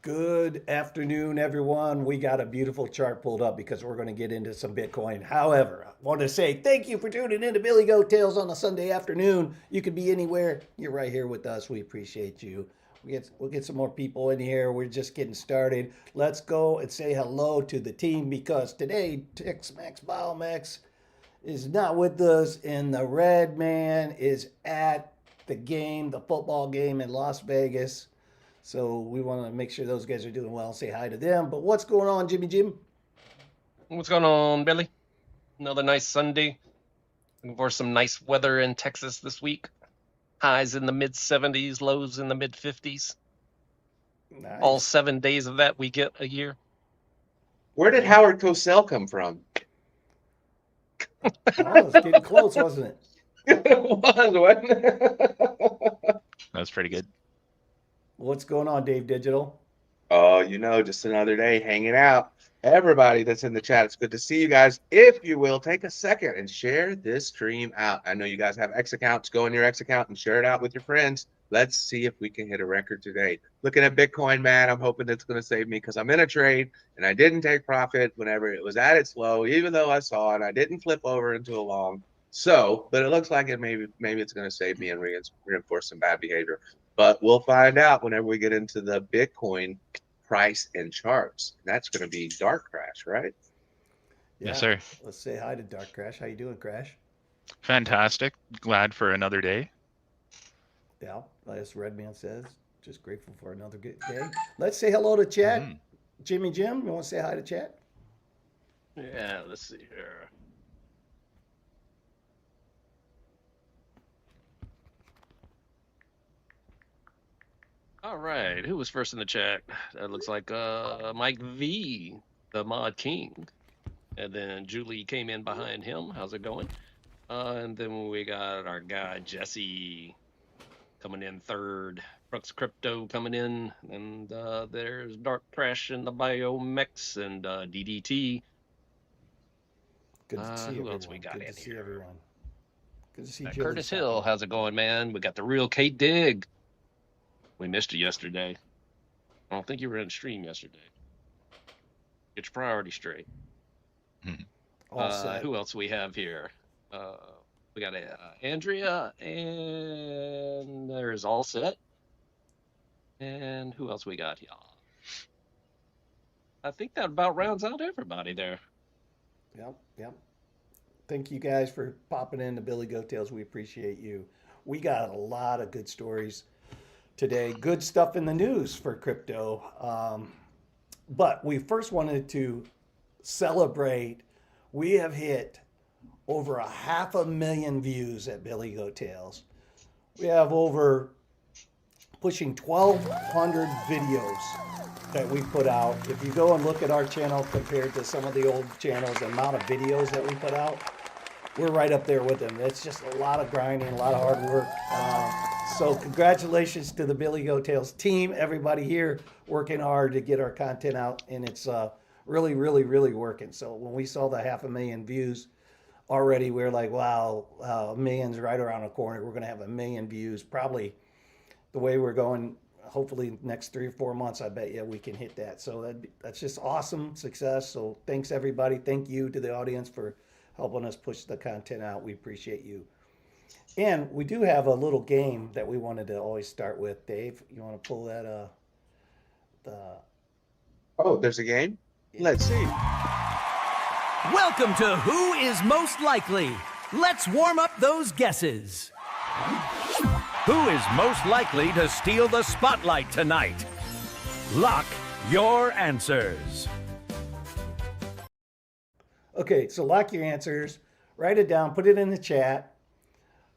Good afternoon, everyone. We got a beautiful chart pulled up because we're going to get into some Bitcoin. However, I want to say thank you for tuning in to Billy Goat Tales on a Sunday afternoon. You could be anywhere. You're right here with us. We appreciate you. We'll get some more people in here. We're just getting started. Let's go and say hello to the team because today Tex Max Biomex is not with us, and the Red Man is at the game, the football game in Las Vegas. So we want to make sure those guys are doing well. Say hi to them. But what's going on, Jimmy Jim? What's going on, Billy? Another nice Sunday. Looking for some nice weather in Texas this week. Highs in the mid 70s, lows in the mid 50s. Nice. All 7 days of that we get a year. Where did Howard Cosell come from? Oh, it was getting close, wasn't it? It was, wasn't it? That's pretty good. What's going on, Dave Digital? Oh, just another day hanging out. Everybody that's in the chat, it's good to see you guys. If you will, take a second and share this stream out. I know you guys have X accounts. Go in your X account and share it out with your friends. Let's see if we can hit a record today. Looking at Bitcoin, man, I'm hoping it's going to save me because I'm in a trade and I didn't take profit whenever it was at its low, even though I saw it. I didn't flip over into a long. But it looks like maybe it's going to save me and reinforce some bad behavior. But we'll find out whenever we get into the Bitcoin price and charts. That's going to be Dark Crash, right? Yeah. Yes, sir. Let's say hi to Dark Crash. How you doing, Crash? Fantastic. Glad for another day. Yeah, as Redman says, just grateful for another good day. Let's say hello to chat. Jimmy Jim, you want to say hi to chat? Yeah, let's see here. All right, who was first in the chat? That looks like Mike V, the Mod King. And then Julie came in behind him. How's it going? And then we got our guy Jesse coming in third. Brooks Crypto coming in. And there's Dark Crash and the Biomex and DDT. Good to see who everyone. else we got Good in to see here? everyone. Good to see Got Julie. Curtis Hill. How's it going, man? We got the real Kate Dig. We missed you yesterday. I don't think you were in the stream yesterday. Get your priorities straight. All set. Who else we have here? We got Andrea, and there's All Set. And who else we got here? I think that about rounds out everybody there. Yep. Thank you guys for popping in to Billy Goat Tales. We appreciate you. We got a lot of good stories today. Good stuff in the news for crypto. But we first wanted to celebrate. We have hit over 500,000 views at Billy Goat Tales. We have over pushing 1,200 videos that we put out. If you go and look at our channel compared to some of the old channels, the amount of videos that we put out, we're right up there with them. It's just a lot of grinding, a lot of hard work. So congratulations to the Billy Goat Tales team, everybody here working hard to get our content out, and it's really, really, really working. So when we saw the 500,000 views already, we were like, wow, a million's right around the corner. We're going to have 1 million views. Probably the way we're going, hopefully next 3 or 4 months, I bet you we can hit that. So that's just awesome success. So thanks, everybody. Thank you to the audience for helping us push the content out. We appreciate you. And we do have a little game that we wanted to always start with. Dave, you want to pull that? Oh, there's a game? Let's see. Welcome to Who is Most Likely? Let's warm up those guesses. Who is most likely to steal the spotlight tonight? Lock your answers. Okay, so lock your answers. Write it down. Put it in the chat.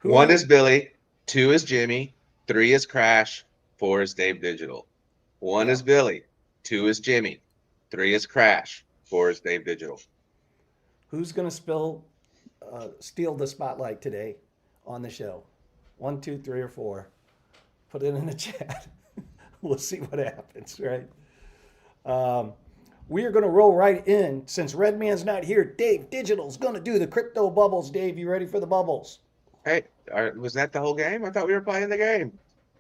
1 is Billy, 2 is Jimmy, 3 is Crash, 4 is Dave Digital. 1 is Billy, 2 is Jimmy, 3 is Crash, 4 is Dave Digital. Who's going to steal the spotlight today on the show? 1, 2, 3, or 4. Put it in the chat. We'll see what happens, right? We are going to roll right in. Since Redman's not here, Dave Digital's going to do the crypto bubbles. Dave, you ready for the bubbles? Hey, was that the whole game? I thought we were playing the game.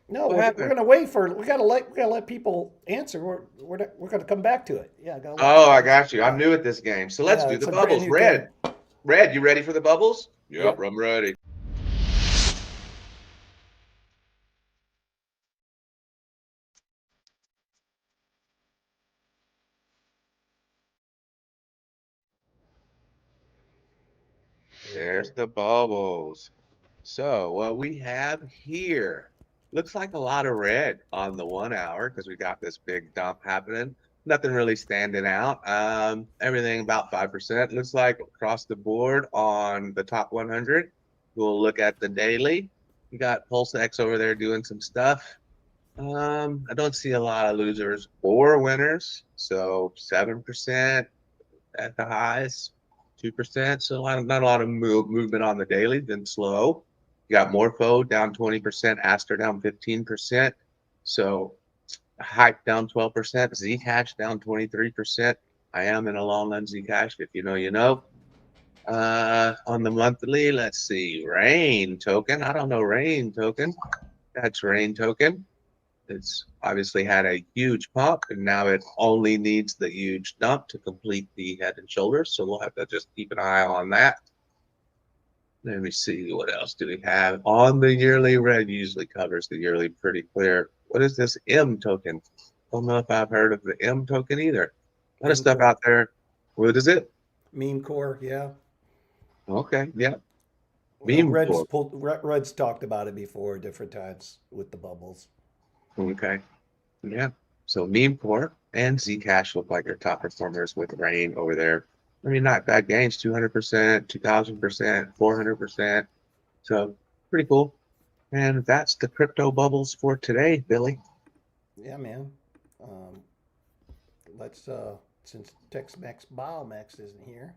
No, What we're happened? gonna wait for. We gotta let people answer. We're gonna come back to it. Yeah. Gotta let Oh, people I answer. got you. I'm Yeah. new at this game. So let's Yeah, do it's the a brand bubbles. new game. Red, you ready for the bubbles? Yep, Yep. I'm ready. There's the bubbles. So what we have here looks like a lot of red on the 1 hour because we got this big dump happening. Nothing really standing out. Everything about 5%. Looks like across the board on the top 100. We'll look at the daily. We got PulseX over there doing some stuff. I don't see a lot of losers or winners. So 7% at the highs, 2%. So not a lot of movement on the daily. Been slow. You got Morpho down 20%, Aster down 15%. So Hype down 12%, Zcash down 23%. I am in a long on Zcash. If you know, you know. On the monthly, let's see. Rain token. I don't know Rain token. That's Rain token. It's obviously had a huge pump, and now it only needs the huge dump to complete the head and shoulders. So we'll have to just keep an eye on that. Let me see, what else do we have on the yearly? Red usually covers the yearly pretty clear. What is this M token? Don't know if I've heard of the M token either. A lot of Meme stuff core. out there. What is it? Meme core. Yeah. Okay, yeah. Well, Meme core. Red's talked about it before, different times with the bubbles. Okay, yeah. So meme core and Zcash look like your top performers with Rain over there. I mean, not bad gains, 200%, 2000%, 400%. So pretty cool. And that's the crypto bubbles for today, Billy. Yeah, man. Um, let's since Tex-Mex Biomex isn't here,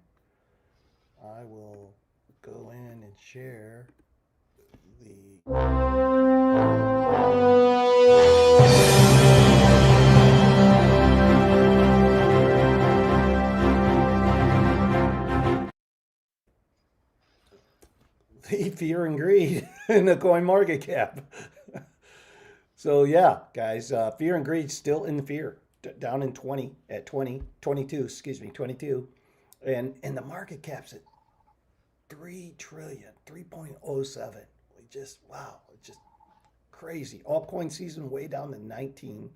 I will go in and share the. The fear and greed in the coin market cap. So yeah, guys, fear and greed still in the fear, down in 20 at 20, 22, excuse me, 22. And the market cap's at 3 trillion, 3.07. We just, wow, it's just crazy. Altcoin season way down to 19.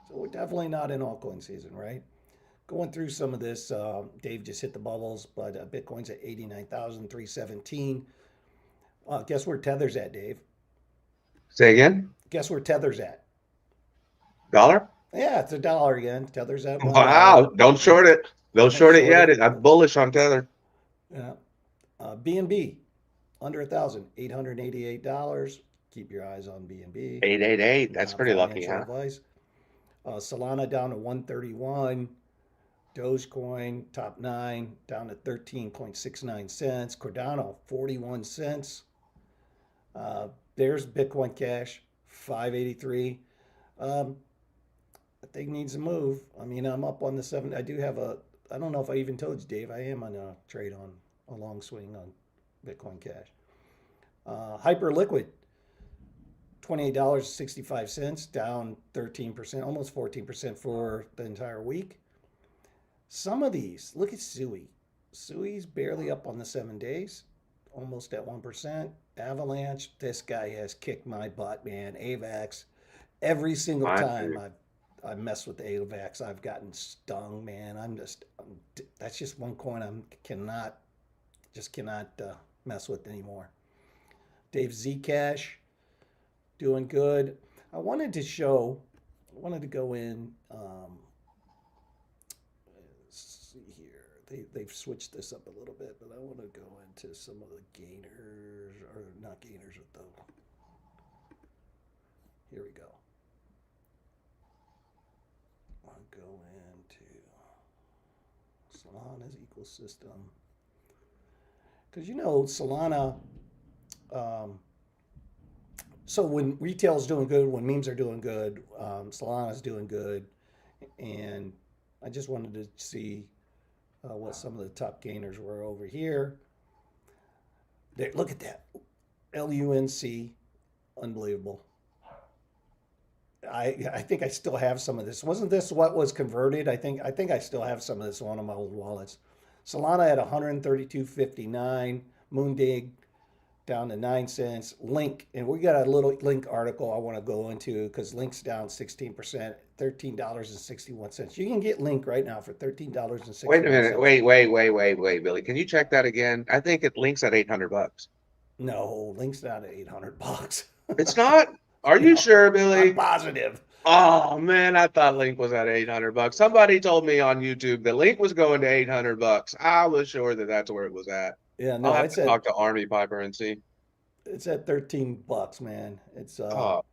So we're definitely not in altcoin season, right? Going through some of this, Dave just hit the bubbles, but Bitcoin's at 89,317. Guess where Tether's at, Dave? Say again? Guess where Tether's at? Dollar? Yeah, it's $1 again. Tether's at $1. Wow. Don't short it. Don't Don't short it short yet. it. I'm bullish on Tether. Yeah. BNB under 1,000, $888. Keep your eyes on BNB. 888. That's Not pretty lucky, financial huh? advice. Solana down to 131. Dogecoin top 9 down to 13.69 cents. Cardano 41 cents. There's Bitcoin Cash 583. The thing needs to move. I mean, I'm up on the 7. I do have a. I don't know if I even told you, Dave. I am on a trade on a long swing on Bitcoin Cash. Hyperliquid, $28.65, down 13%, almost 14% for the entire week. Some of these, look at Sui. Sui's barely up on the 7 days, almost at 1%. Avalanche, this guy has kicked my butt, man. AVAX, every single Mine time too. I've messed with the AVAX, I've gotten stung, man. That's just one coin cannot mess with anymore. Dave Zcash, doing good. I wanted to go in, see here. They've switched this up a little bit, but I want to go into some of the gainers, or not gainers, though. Here we go. I'll go into Solana's ecosystem. Because Solana, so when retail's doing good, when memes are doing good, Solana's doing good. And I just wanted to see what some of the top gainers were over here. Look at that. LUNC, unbelievable. I think I still have some of this. Wasn't this what was converted? I think I still have some of this on one of my old wallets. Solana at 132.59. Moondig down to 9 cents. Link, and we got a little Link article I want to go into because Link's down 16%, $13.61. You can get Link right now for $13.61. Wait a minute. Wait, Billy. Can you check that again? I think it links at $800. No, Link's not at $800. It's not? Are you sure, I'm Billy? positive. Oh man, I thought Link was at $800. Somebody told me on YouTube that Link was going to $800. I was sure that that's where it was at. Yeah, no, I'll have it's to at talk to Army Piper and see. it's at $13, man. Oh,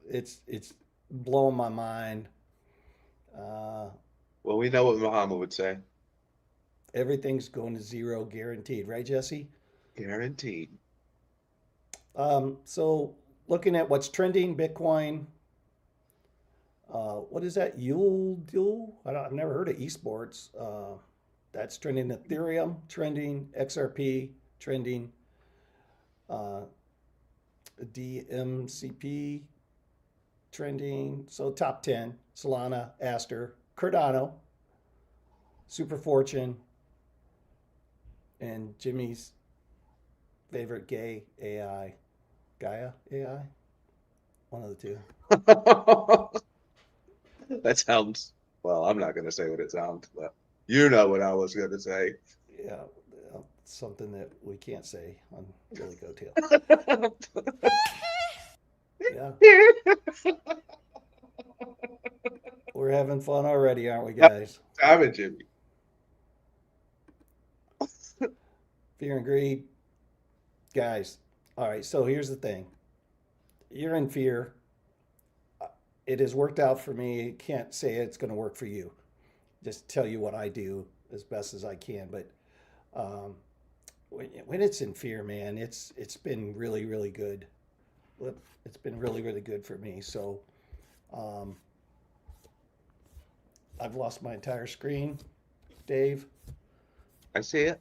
It's blowing my mind. Uh, well, we know what Muhammad would say. Everything's going to zero guaranteed, right, Jesse? Guaranteed. So looking at what's trending, Bitcoin. What is that? Yule? I've never heard of esports. That's trending. Ethereum trending. XRP trending. DMCP trending. So top 10: Solana, Aster, Cardano, Super Fortune, and Jimmy's favorite gay AI, Gaia AI. One of the two. That sounds, well, I'm not going to say what it sounds, but you know what I was going to say. Yeah, something that we can't say on Billy Goat Yeah, we're having fun already, aren't we, guys? Damn it, Jimmy. Fear and greed, guys. All right, so here's the thing. You're in fear. It has worked out for me. Can't say it's going to work for you. Just tell you what I do as best as I can. But when it's in fear, man, it's been really, really good. It's been really, really good for me. So I've lost my entire screen, Dave. I see it.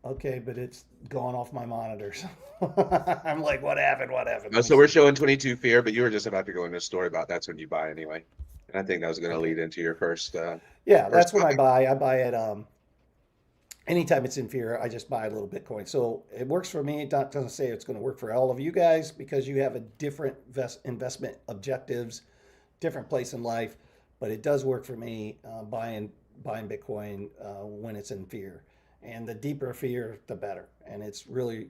Okay, but it's gone off my monitors. I'm like, what happened? What happened? Oh, so we're showing 22 fear, but you were just about to go into a story about that's when you buy anyway. And I think that was going to lead into your first. Yeah, that's first when I topic. buy. I buy it anytime it's in fear. I just buy a little Bitcoin. So it works for me. It doesn't say it's going to work for all of you guys because you have a different investment objectives, different place in life. But it does work for me buying Bitcoin when it's in fear. And the deeper fear, the better. And it really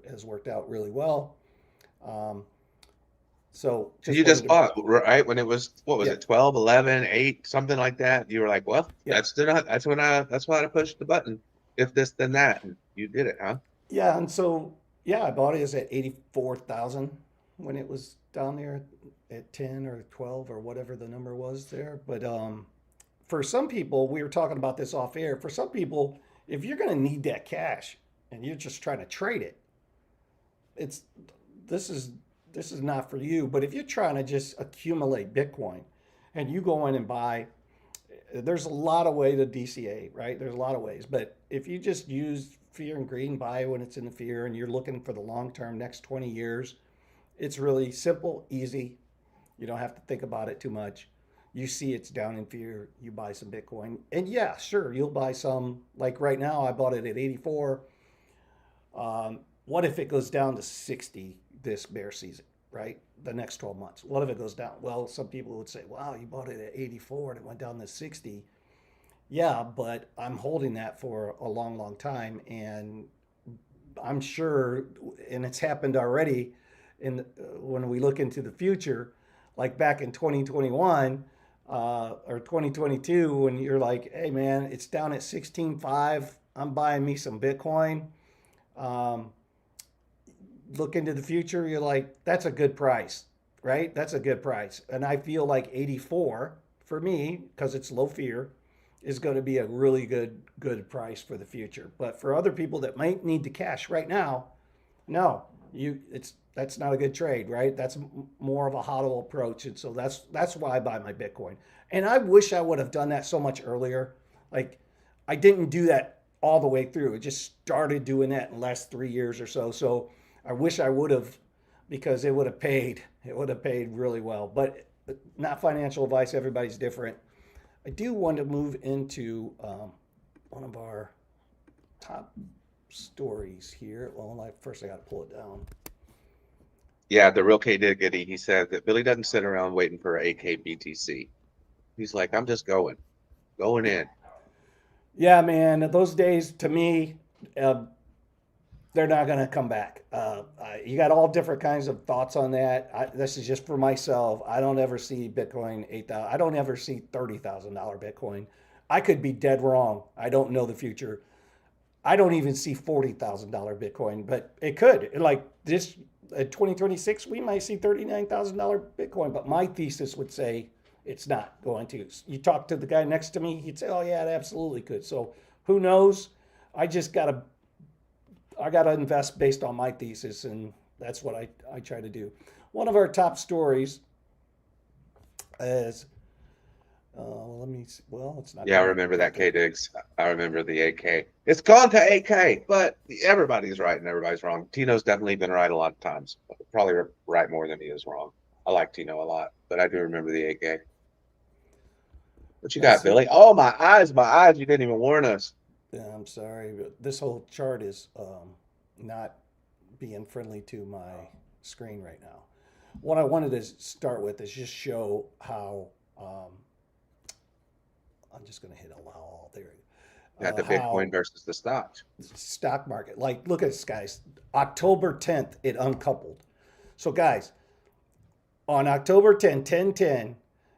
has worked out really well. So You just bought, right? When it was, what was Yeah. it, 12, 11, 8, something like that? You were like, well, Yeah. that's why I pushed the button. If this, then that. And you did it, huh? Yeah, and so yeah, I bought it at 84,000 when it was down there at 10 or 12 or whatever the number was there. But for some people, we were talking about this off air. For some people, if you're going to need that cash and you're just trying to trade it, this is not for you. But if you're trying to just accumulate Bitcoin and you go in and buy, there's a lot of way to DCA, right? There's a lot of ways. But if you just use fear and greed and buy when it's in the fear and you're looking for the long term, next 20 years, it's really simple, easy. You don't have to think about it too much. You see it's down in fear, you buy some Bitcoin. And yeah, sure, you'll buy some. Like right now, I bought it at 84. What if it goes down to 60 this bear season, right? The next 12 months. What if it goes down? Well, some people would say, wow, you bought it at 84 and it went down to 60. Yeah, but I'm holding that for a long, long time. And I'm sure, and it's happened already when we look into the future, like back in 2021 or 2022, when you're like, hey man, it's down at 16.5, I'm buying me some Bitcoin. Look into the future, you're like, that's a good price, right? That's a good price. And I feel like 84 for me, because it's low fear, is going to be a really good price for the future. But for other people that might need the cash right now, no, that's not a good trade, right? That's more of a hodl approach. And so that's why I buy my Bitcoin. And I wish I would have done that so much earlier. Like I didn't do that all the way through. It just started doing that in the last 3 years or so. So I wish I would have, because it would have paid. It would have paid really well. But not financial advice. Everybody's different. I do want to move into one of our top stories here. Well, first I got to pull it down. Yeah, the real K Diggity, he said that Billy doesn't sit around waiting for AK BTC. He's like, I'm just going in. Yeah, man, those days to me, they're not going to come back. You got all different kinds of thoughts on that. This is just for myself. I don't ever see Bitcoin 8,000. I don't ever see $30,000 Bitcoin. I could be dead wrong. I don't know the future. I don't even see $40,000 Bitcoin, but it could. Like this, 2026, we might see $39,000 Bitcoin. But my thesis would say it's not going to. You talk to the guy next to me, he'd say, "Oh yeah, it absolutely could." So who knows? I gotta invest based on my thesis, and that's what I try to do. One of our top stories is, it's not. Yeah, I remember that K Diggs. I remember the AK. It's gone to AK, but everybody's right and everybody's wrong. Tino's definitely been right a lot of times. Probably right more than he is wrong. I like Tino a lot, but I do remember the AK. What you got, Billy? Oh, my eyes. You didn't even warn us. Yeah, I'm sorry, but this whole chart is not being friendly to my screen right now. What I wanted to start with is just show how I'm just going to hit allow all there. Got the Bitcoin versus the stocks. Stock market. Like, look at this, guys. October 10th, it uncoupled. So, guys, on October 10, 10/10,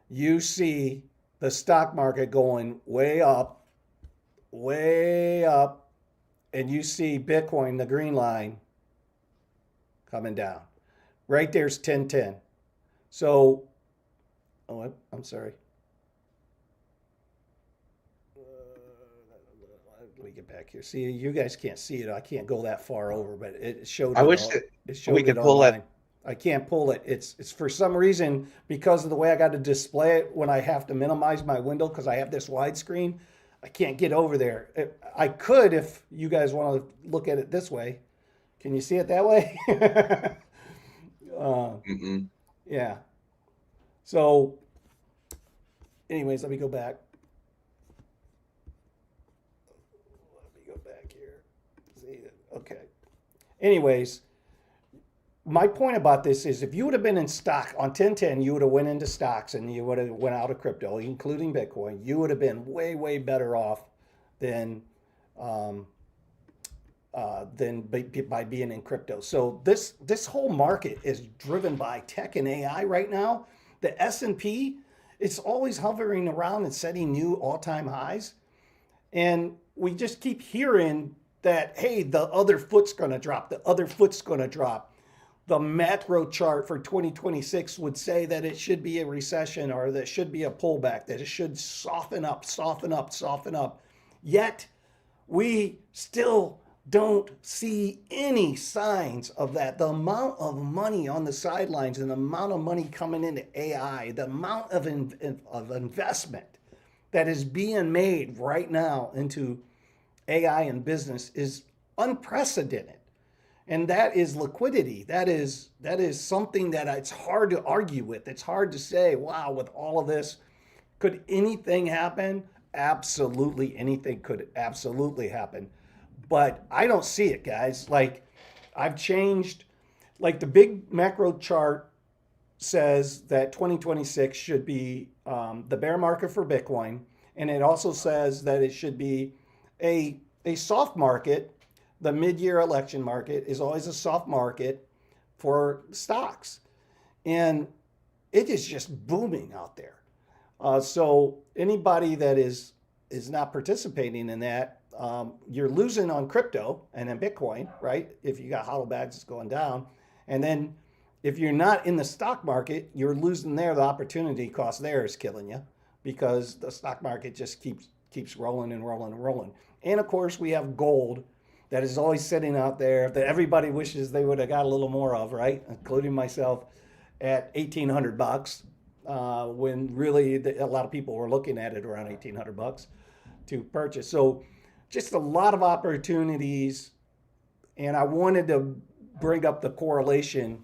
you see the stock market going way up, and you see Bitcoin, the green line, coming down. Right there's 10/10. So, I'm sorry. Let me get back here. See, you guys can't see it. I can't go that far over, but it showed. I wish we could pull it. I can't pull it. It's for some reason, because of the way I got to display it when I have to minimize my window because I have this widescreen. I can't get over there. I could if you guys want to look at it this way. Can you see it that way? Yeah. So, anyways, let me go back. Okay. Anyways, my point about this is if you would have been in stock on 10/10, you would have went into stocks and you would have went out of crypto, including Bitcoin. You would have been way, way better off than by being in crypto. So this whole market is driven by tech and AI right now. The S&P, it's always hovering around and setting new all-time highs. And we just keep hearing that, hey, the other foot's going to drop. The other foot's going to drop. The macro chart for 2026 would say that it should be a recession or that it should be a pullback, that it should soften up. Yet, we still don't see any signs of that. The amount of money on the sidelines and the amount of money coming into AI, the amount of investment that is being made right now into AI and business is unprecedented. And that is liquidity. That is something that it's hard to argue with. It's hard to say, wow, with all of this, could anything happen? Absolutely, anything could absolutely happen. But I don't see it, guys. Like, I've changed, like the big macro chart says that 2026 should be the bear market for Bitcoin. And it also says that it should be a soft market. The mid-year election market is always a soft market for stocks. And it is just booming out there. So anybody that is not participating in that, you're losing on crypto and then Bitcoin, right? If you got hodl bags, it's going down. And then if you're not in the stock market, you're losing there. The opportunity cost there is killing you because the stock market just keeps rolling and rolling and rolling. And of course, we have gold that is always sitting out there that everybody wishes they would have got a little more of, right? Including myself at $1,800, when really a lot of people were looking at it around $1,800 to purchase. So just a lot of opportunities. And I wanted to bring up the correlation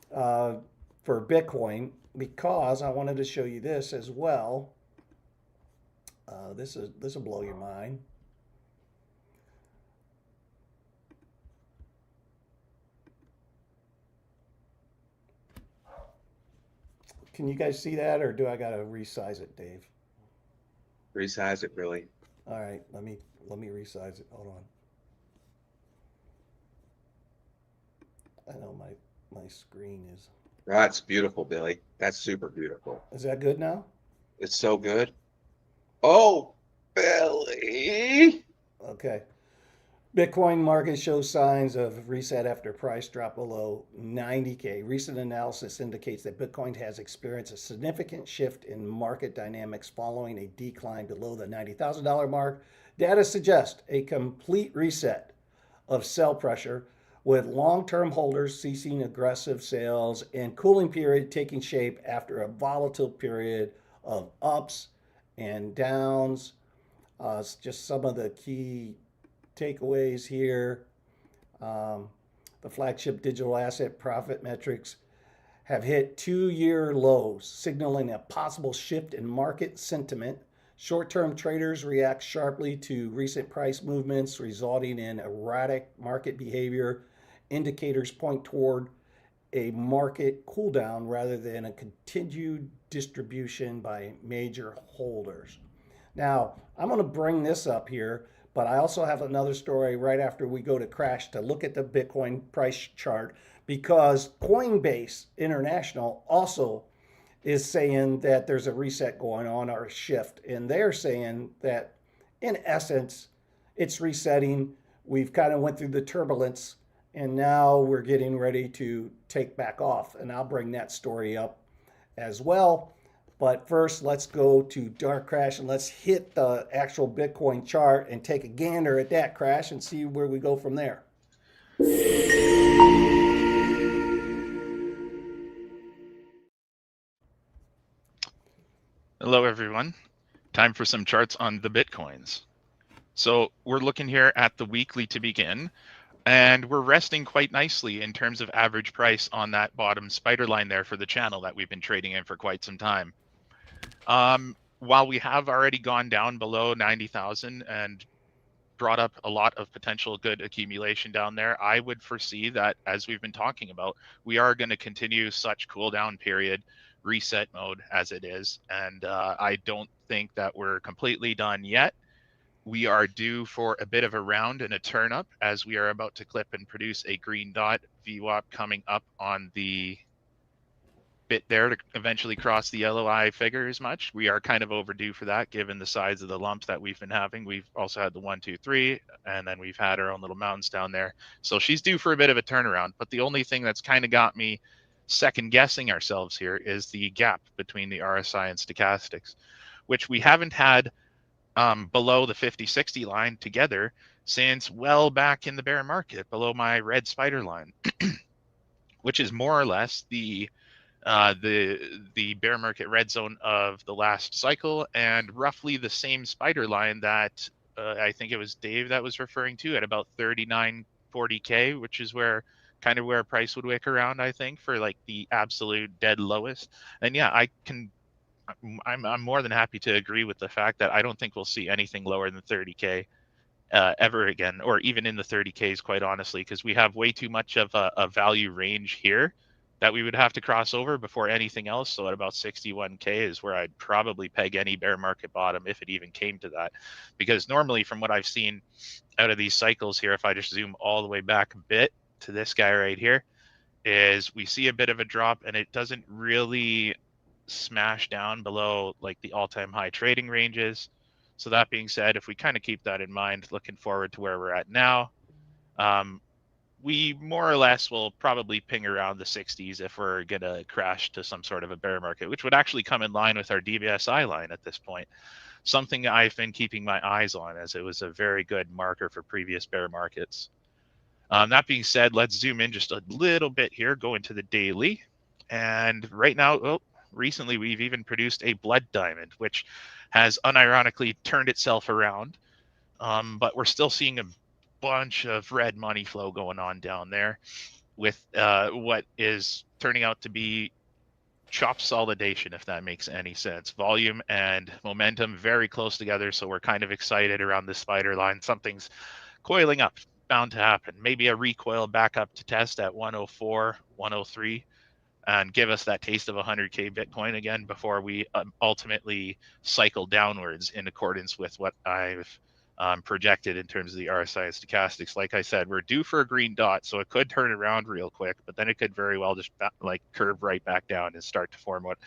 for Bitcoin. because I wanted to show you this as well. This will blow your mind. Can you guys see that, or do I gotta resize it, Dave? Resize it, really. All right, let me resize it. Hold on. I know my screen is. That's beautiful, Billy. That's super beautiful. Is that good now? It's so good. Oh, Billy. Okay. Bitcoin market shows signs of reset after price drop below 90K. Recent analysis indicates that Bitcoin has experienced a significant shift in market dynamics following a decline below the $90,000 mark. Data suggests a complete reset of sell pressure, with long-term holders ceasing aggressive sales and cooling period taking shape after a volatile period of ups and downs. Just some of the key takeaways here. The flagship digital asset profit metrics have hit 2-year lows, signaling a possible shift in market sentiment. Short-term traders react sharply to recent price movements, resulting in erratic market behavior. Indicators point toward a market cooldown rather than a continued distribution by major holders. Now, I'm going to bring this up here, but I also have another story right after we go to crash to look at the Bitcoin price chart, because Coinbase International also is saying that there's a reset going on, or a shift. And they're saying that in essence, it's resetting. We've kind of went through the turbulence and now we're getting ready to take back off. And I'll bring that story up as well. But first, let's go to dark crash and let's hit the actual Bitcoin chart and take a gander at that crash and see where we go from there. Hello, everyone. Time for some charts on the Bitcoins. So we're looking here at the weekly to begin, and we're resting quite nicely in terms of average price on that bottom spider line there for the channel that we've been trading in for quite some time. While we have already gone down below 90,000 and brought up a lot of potential good accumulation down there, I would foresee that, as we've been talking about, we are going to continue such cool down period, reset mode as it is. And I don't think that we're completely done yet. We are due for a bit of a round and a turn up, as we are about to clip and produce a green dot VWAP coming up on the bit there to eventually cross the LOI figure as much. We are kind of overdue for that, given the size of the lumps that we've been having. We've also had the 1, 2, 3, and then we've had our own little mountains down there. So she's due for a bit of a turnaround. But the only thing that's kind of got me second guessing ourselves here is the gap between the RSI and stochastics, which we haven't had below the 50-60 line together since well back in the bear market, below my red spider line, which is more or less the bear market red zone of the last cycle, and roughly the same spider line that I think it was Dave that was referring to at about 3940K, which is where price would wick around, I think, for like the absolute dead lowest. And yeah, I'm more than happy to agree with the fact that I don't think we'll see anything lower than 30K ever again, or even in the 30Ks, quite honestly, because we have way too much of a value range here that we would have to cross over before anything else. So at about 61K is where I'd probably peg any bear market bottom, if it even came to that. Because normally, from what I've seen out of these cycles here, if I just zoom all the way back a bit to this guy right here, is we see a bit of a drop and it doesn't really smash down below like the all-time high trading ranges. So that being said, if we kind of keep that in mind, looking forward to where we're at now, we more or less will probably ping around the 60s if we're going to crash to some sort of a bear market, which would actually come in line with our DBSI line at this point. Something I've been keeping my eyes on, as it was a very good marker for previous bear markets. That being said, let's zoom in just a little bit here, go into the daily. And right now, recently we've even produced a blood diamond, which has unironically turned itself around. But we're still seeing a bunch of red money flow going on down there, with what is turning out to be chop solidation, if that makes any sense. Volume and momentum very close together, so we're kind of excited around this spider line. Something's coiling up, bound to happen. Maybe a recoil back up to test at 104, 103, and give us that taste of 100K Bitcoin again before we ultimately cycle downwards in accordance with what I've projected in terms of the RSI and stochastics. Like I said, we're due for a green dot, so it could turn around real quick, but then it could very well just like curve right back down and start to form what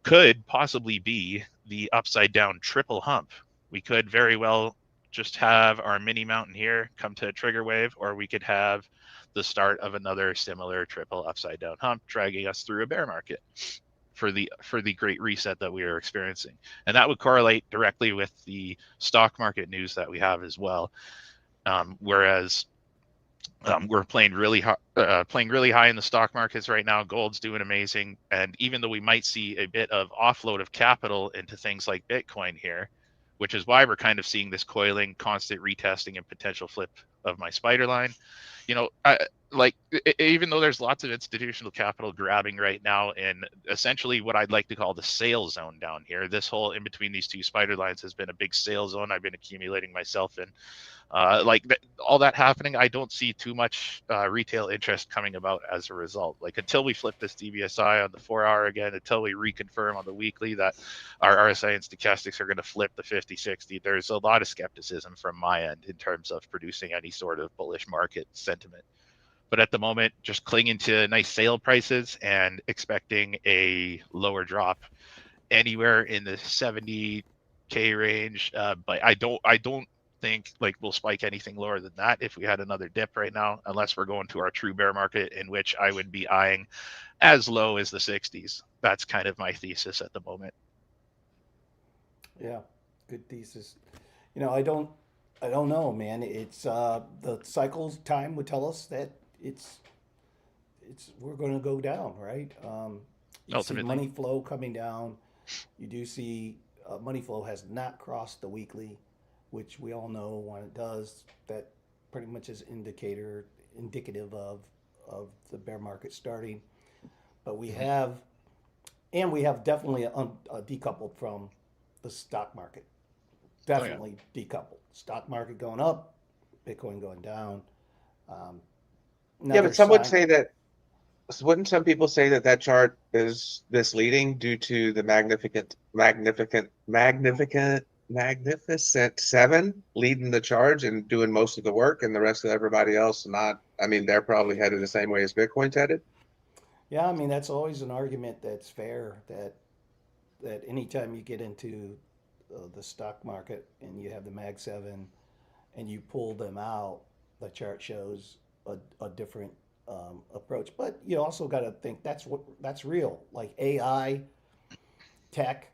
could possibly be the upside down triple hump. We could very well just have our mini mountain here come to a trigger wave, or we could have the start of another similar triple upside down hump dragging us through a bear market for the great reset that we are experiencing. And that would correlate directly with the stock market news that we have as well. Whereas we're playing really high in the stock markets right now. Gold's doing amazing, and even though we might see a bit of offload of capital into things like Bitcoin here, which is why we're kind of seeing this coiling, constant retesting, and potential flip of my spider line. Even though there's lots of institutional capital grabbing right now in essentially what I'd like to call the sale zone down here, this whole in between these two spider lines has been a big sale zone I've been accumulating myself in. All that happening, I don't see too much retail interest coming about as a result. Like until we flip this DBSI on the 4 hour again, until we reconfirm on the weekly that our RSI and stochastics are going to flip the 50-60, there's a lot of skepticism from my end in terms of producing any sort of bullish market sentiment. But at the moment, just clinging to nice sale prices and expecting a lower drop anywhere in the 70K range. But I don't think like we'll spike anything lower than that if we had another dip right now, unless we're going to our true bear market, in which I would be eyeing as low as the 60s. That's kind of my thesis at the moment. Yeah, good thesis. I don't know, man. It's the cycles time would tell us that it's we're going to go down, right? You see Ultimately. money flow coming down. You do see money flow has not crossed the weekly, which we all know when it does, that pretty much is indicative of the bear market starting. But we have definitely a decoupled from the stock market. Definitely decoupled. Stock market going up, Bitcoin going down. But some would say that. Wouldn't some people say that chart is misleading due to the magnificent seven leading the charge and doing most of the work, and the rest of everybody else not? I mean, they're probably headed the same way as Bitcoin's headed. Yeah, I mean that's always an argument that's fair. That anytime you get into the stock market and you have the Mag 7 and you pull them out, the chart shows a different approach. But you also got to think that's real. Like AI tech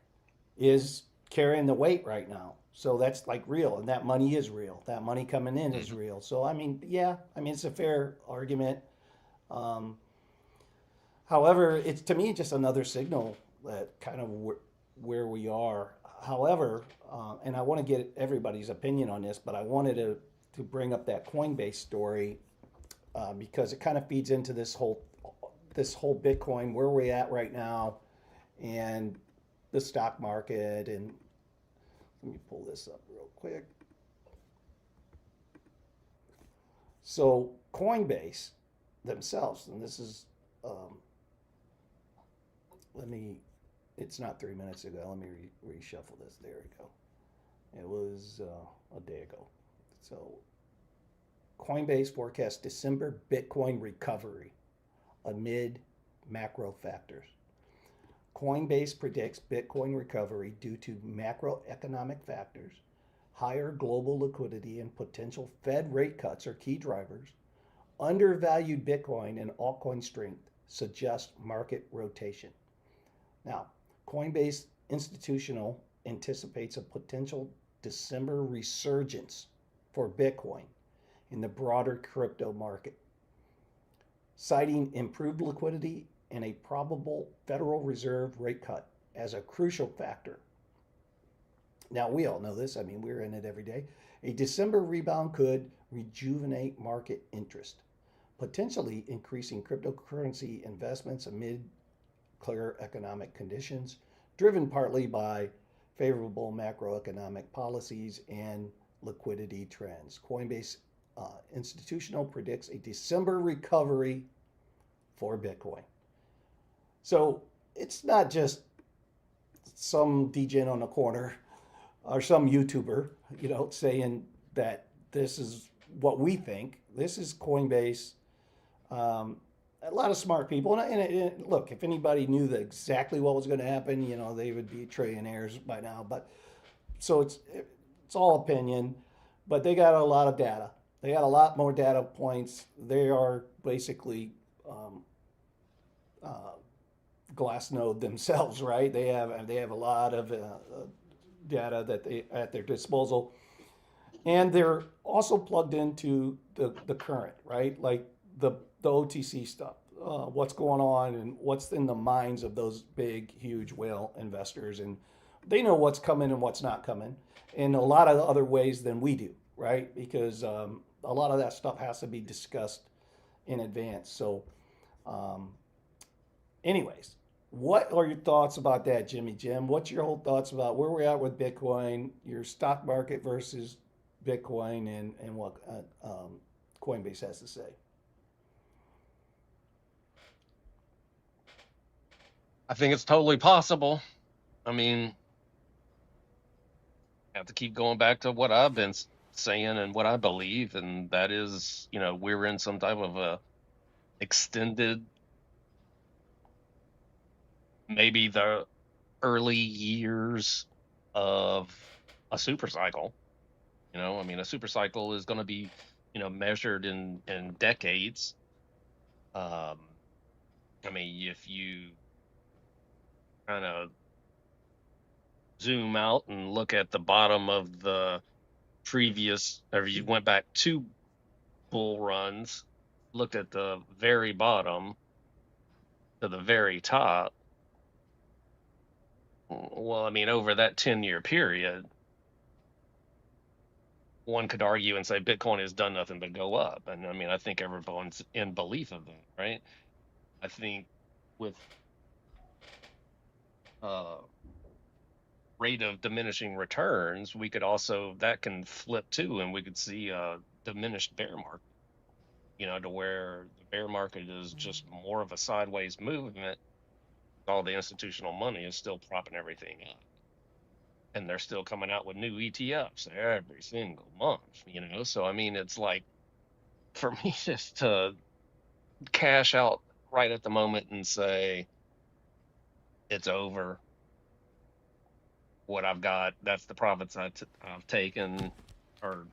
is carrying the weight right now. So that's like real, and that money is real. That money coming in is real. So I mean, it's a fair argument. However, it's to me just another signal that kind of where we are. However, and I want to get everybody's opinion on this, but I wanted to bring up that Coinbase story because it kind of feeds into this whole Bitcoin, where we're at right now, and the stock market. And let me pull this up real quick. So Coinbase themselves, and this is it's not 3 minutes ago. Let me reshuffle this. There we go. It was a day ago. So Coinbase forecasts December Bitcoin recovery amid macro factors. Coinbase predicts Bitcoin recovery due to macroeconomic factors. Higher global liquidity and potential Fed rate cuts are key drivers. Undervalued Bitcoin and altcoin strength suggest market rotation. Now, Coinbase Institutional anticipates a potential December resurgence for Bitcoin in the broader crypto market, citing improved liquidity and a probable Federal Reserve rate cut as a crucial factor. Now, we all know this. I mean, we're in it every day. A December rebound could rejuvenate market interest, potentially increasing cryptocurrency investments amid clear economic conditions, driven partly by favorable macroeconomic policies and liquidity trends. Coinbase Institutional predicts a December recovery for Bitcoin. So it's not just some degen on the corner or some YouTuber, saying that this is what we think. This is Coinbase. A lot of smart people, and look, if anybody knew exactly what was going to happen, they would be trillionaires by now. But so it's all opinion, but they got a lot of data. They got a lot more data points. They are basically glassnode themselves, right? They have a lot of data that they at their disposal, and they're also plugged into the current, right? Like the OTC stuff, what's going on and what's in the minds of those big, huge whale investors, and they know what's coming and what's not coming in a lot of other ways than we do, right? Because a lot of that stuff has to be discussed in advance. So, anyways, what are your thoughts about that, Jimmy Jim? What's your whole thoughts about where we're at with Bitcoin, your stock market versus Bitcoin, and what Coinbase has to say? I think it's totally possible. I mean, I have to keep going back to what I've been saying and what I believe, and that is, we're in some type of a extended, maybe the early years of a super cycle. I mean, a super cycle is going to be, measured in decades. I mean, if you kind of zoom out and look at the bottom of the previous, or you went back 2 bull runs, looked at the very bottom to the very top, well, I mean, over that 10-year period, one could argue and say Bitcoin has done nothing but go up. And I mean, I think everyone's in belief of that, right? I think with rate of diminishing returns, we could also, that can flip too, and we could see a diminished bear market, to where the bear market is just more of a sideways movement. All the institutional money is still propping everything up. And they're still coming out with new ETFs every single month, So, I mean, it's like, for me just to cash out right at the moment and say, it's over, what I've got, that's the profits I've taken, or,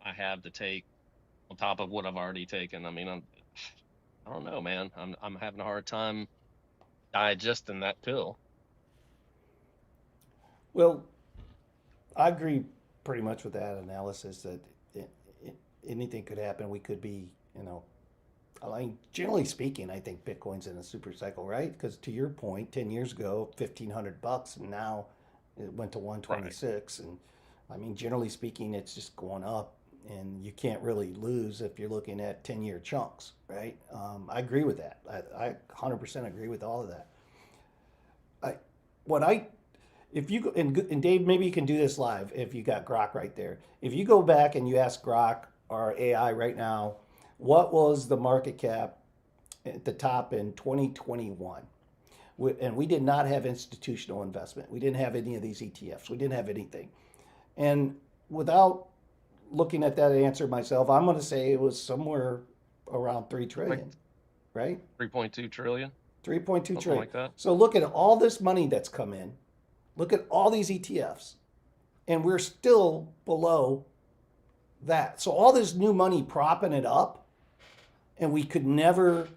I have to take on top of what I've already taken. I mean, I don't know, man. I'm having a hard time digesting that pill. Well, I agree pretty much with that analysis that anything could happen. We could be, I mean, generally speaking, I think Bitcoin's in a super cycle, right? Because to your point, 10 years ago, $1,500, and now it went to 126. Right. And I mean, generally speaking, it's just going up, and you can't really lose if you're looking at 10-year chunks, right? I agree with that. I 100% agree with all of that. If you go, and Dave, maybe you can do this live if you got Grok right there. If you go back and you ask Grok or AI right now, what was the market cap at the top in 2021? And we did not have institutional investment. We didn't have any of these ETFs. We didn't have anything. And without looking at that answer myself, I'm going to say it was somewhere around 3 trillion, right? 3.2 trillion. 3.2 trillion. Like that. So look at all this money that's come in. Look at all these ETFs, and we're still below that. So all this new money propping it up, and we could never,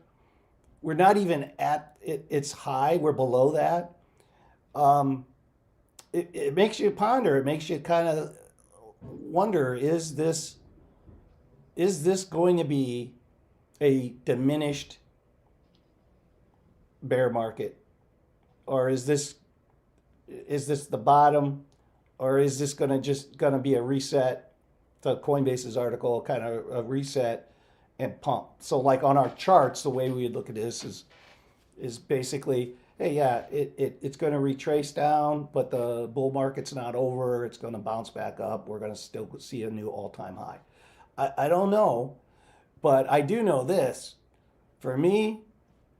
we're not even at its high, we're below that. It makes you ponder, it makes you kind of wonder, is this going to be a diminished bear market, or is this the bottom, or is this going to be a reset? To Coinbase's article, kind of a reset and pump. So like on our charts, the way we would look at this is basically, hey, yeah, it's going to retrace down, but the bull market's not over. It's going to bounce back up. We're going to still see a new all-time high. I don't know, but I do know this. For me,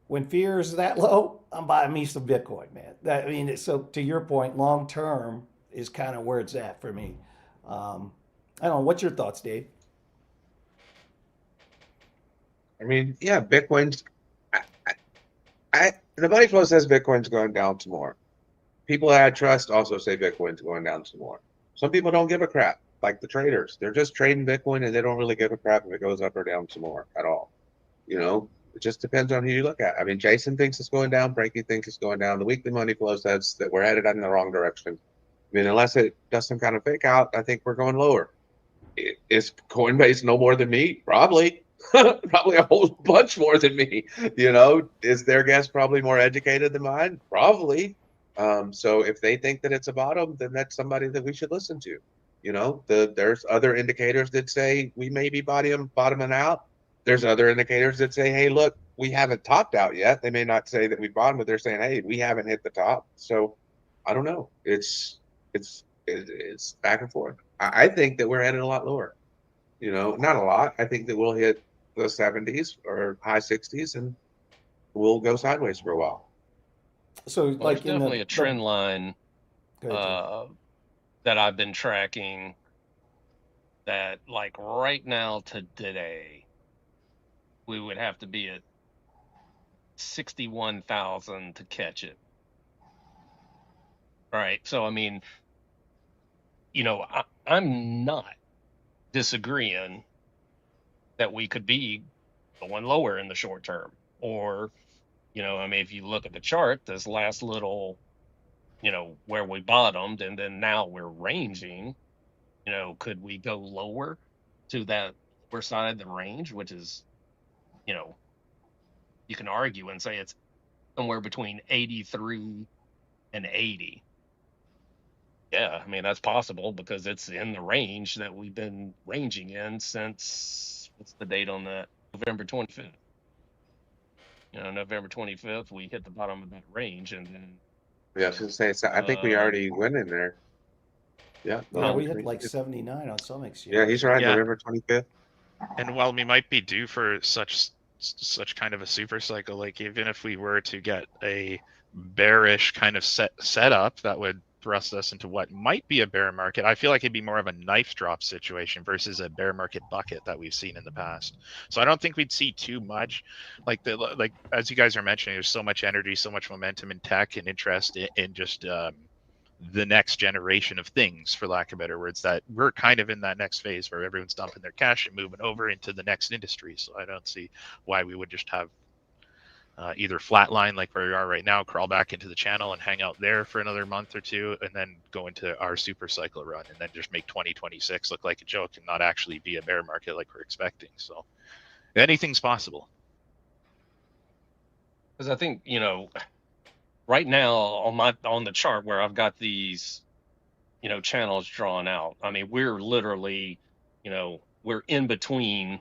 when fear is that low, I'm buying me some Bitcoin, man. I mean, so to your point, long term is kind of where it's at for me. I don't know. What's your thoughts, Dave? I mean, yeah, Bitcoin's. Nobody close says Bitcoin's going down some more. People that I trust also say Bitcoin's going down some more. Some people don't give a crap, like the traders. They're just trading Bitcoin and they don't really give a crap if it goes up or down some more at all. You know, it just depends on who you look at. I mean, Jason thinks it's going down. Frankie thinks it's going down. The weekly money flow says that we're headed in the wrong direction. I mean, unless it does some kind of fake out, I think we're going lower. Is Coinbase no more than me? Probably. Probably a whole bunch more than me. You know, is their guest probably more educated than mine? Probably. So if they think that it's a bottom, then that's somebody that we should listen to. You know, there's other indicators that say we may be bottoming out. There's other indicators that say, hey, look, we haven't topped out yet. They may not say that we bottomed, but they're saying, hey, we haven't hit the top. So I don't know. It's back and forth. I think that we're headed a lot lower. You know, not a lot. I think that we'll hit the 70s or high 60s and we'll go sideways for a while. So, Well, there's like in definitely a trend line Go ahead, Dave. that I've been tracking that, like, right now to today, we would have to be at 61,000 to catch it. Right. So, I mean, I'm not disagreeing that we could be going lower in the short term. Or, I mean, if you look at the chart, this last little, where we bottomed and then now we're ranging, could we go lower to that lower side of the range, which is, you can argue and say it's somewhere between 83 and 80. Yeah, I mean, that's possible because it's in the range that we've been ranging in since, what's the date on that? November 25th. November 25th, we hit the bottom of that range, and then, Yeah, I was gonna say, so I think we already went in there. Yeah, Yeah, Huh? we hit like 79 on some exchanges. Yeah, he's right. Yeah. November 25th. And while we might be due for such kind of a super cycle, like even if we were to get a bearish kind of setup that would thrust us into what might be a bear market, I feel like it'd be more of a knife drop situation versus a bear market bucket that we've seen in the past. So I don't think we'd see too much. Like as you guys are mentioning, there's so much energy, so much momentum in tech and interest in just the next generation of things, for lack of better words, that we're kind of in that next phase where everyone's dumping their cash and moving over into the next industry. So I don't see why we would just have either flatline like where we are right now, crawl back into the channel and hang out there for another month or two, and then go into our super cycle run and then just make 2026 look like a joke and not actually be a bear market like we're expecting. So anything's possible. Because I think, right now on the chart where I've got these, channels drawn out, I mean, we're literally, we're in between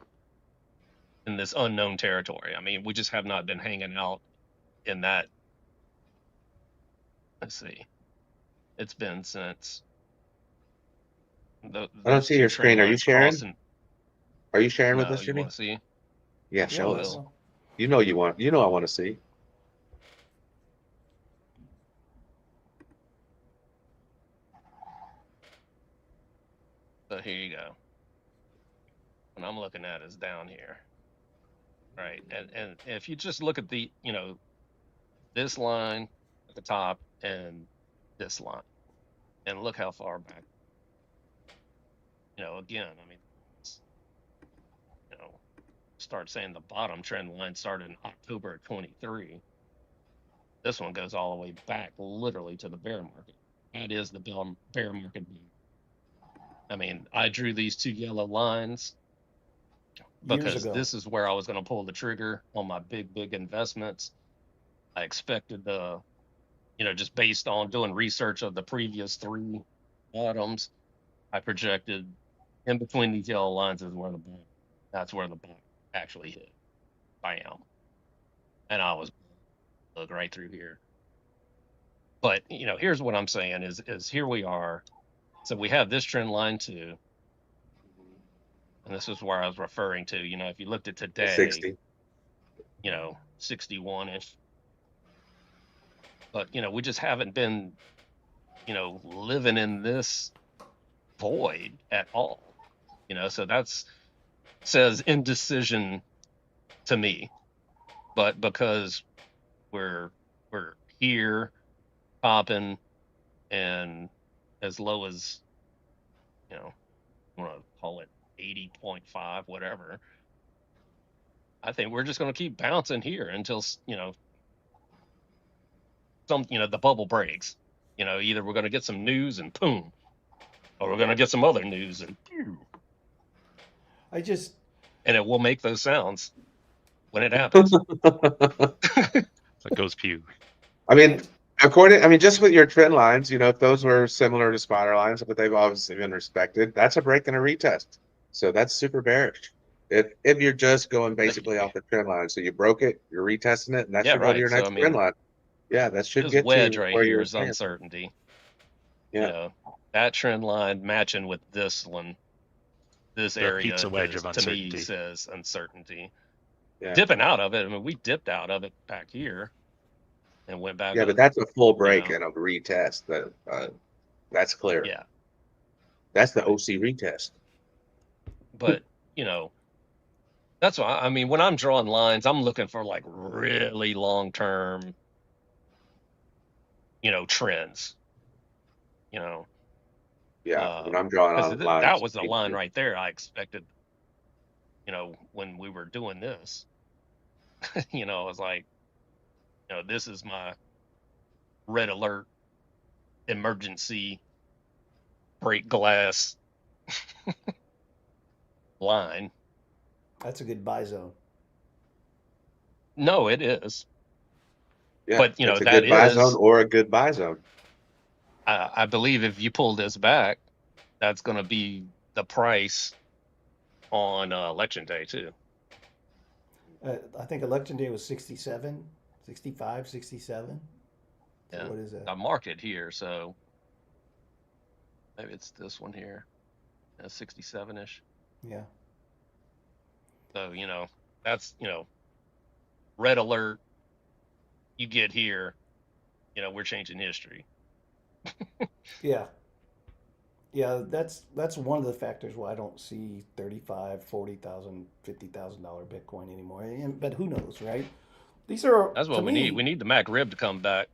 in this unknown territory. I mean, we just have not been hanging out in that. Let's see. It's been since I don't those see two your trend screen. Are you lines sharing? crossing. Are you sharing with No, us, you Jimmy? want to see? Yeah, Yeah, show I us. will. You know you want. You know I want to see. So here you go. What I'm looking at is down here. Right. And if you just look at the, this line at the top and this line, and look how far back, again, I mean, start saying the bottom trend line started in October of 23. This one goes all the way back literally to the bear market. That is the bear market. I mean, I drew these two yellow lines years because ago. this is where I was going to pull the trigger on my big investments. I expected just based on doing research of the previous three bottoms, I projected in between these yellow lines is where that's where the bottom actually hit. Bam. And I was look right through here. But here's what I'm saying is here we are. So we have this trend line too. And this is where I was referring to, if you looked at today, 60. 61-ish. But, we just haven't been, living in this void at all. So that's says indecision to me. But because we're here popping and as low as, I want to call it 80.5, whatever. I think we're just going to keep bouncing here until, the bubble breaks. Either we're going to get some news and boom, or we're going to get some other news and boom. And it will make those sounds when it happens. That goes pew. I mean, just with your trend lines, if those were similar to spider lines, but they've obviously been respected, that's a break and a retest. So that's super bearish. If you're just going basically off the trend line, so you broke it, you're retesting it, and that should go to your next trend line. Yeah, that should this get wedge to right where here you're is saying. uncertainty. Yeah. That trend line matching with this one, this area pizza wedge of to me uncertainty. says uncertainty. Yeah. Dipping out of it, we dipped out of it back here and went back. Yeah, up, but that's a full break and a retest. That's clear. Yeah. That's the OC retest. But that's why when I'm drawing lines, I'm looking for like really long term, trends. Yeah, when I'm drawing on lines, that was the line right there. I expected, when we were doing this, I was like, this is my red alert, emergency, break glass line. That's a good buy zone. No, it is. Yeah, but it's a that good buy is zone or a good buy zone. I believe if you pull this back, that's going to be the price on election day too. I think election day was 67, 65, 67. So Yeah. what is that? The market here, so maybe it's this one here, 67-ish. Yeah. So that's red alert. You get here, we're changing history. Yeah. Yeah, that's one of the factors why I don't see $35,000, $40,000, $50,000 Bitcoin anymore. But who knows, right? These are That's what we need. We need the Mac Rib to come back.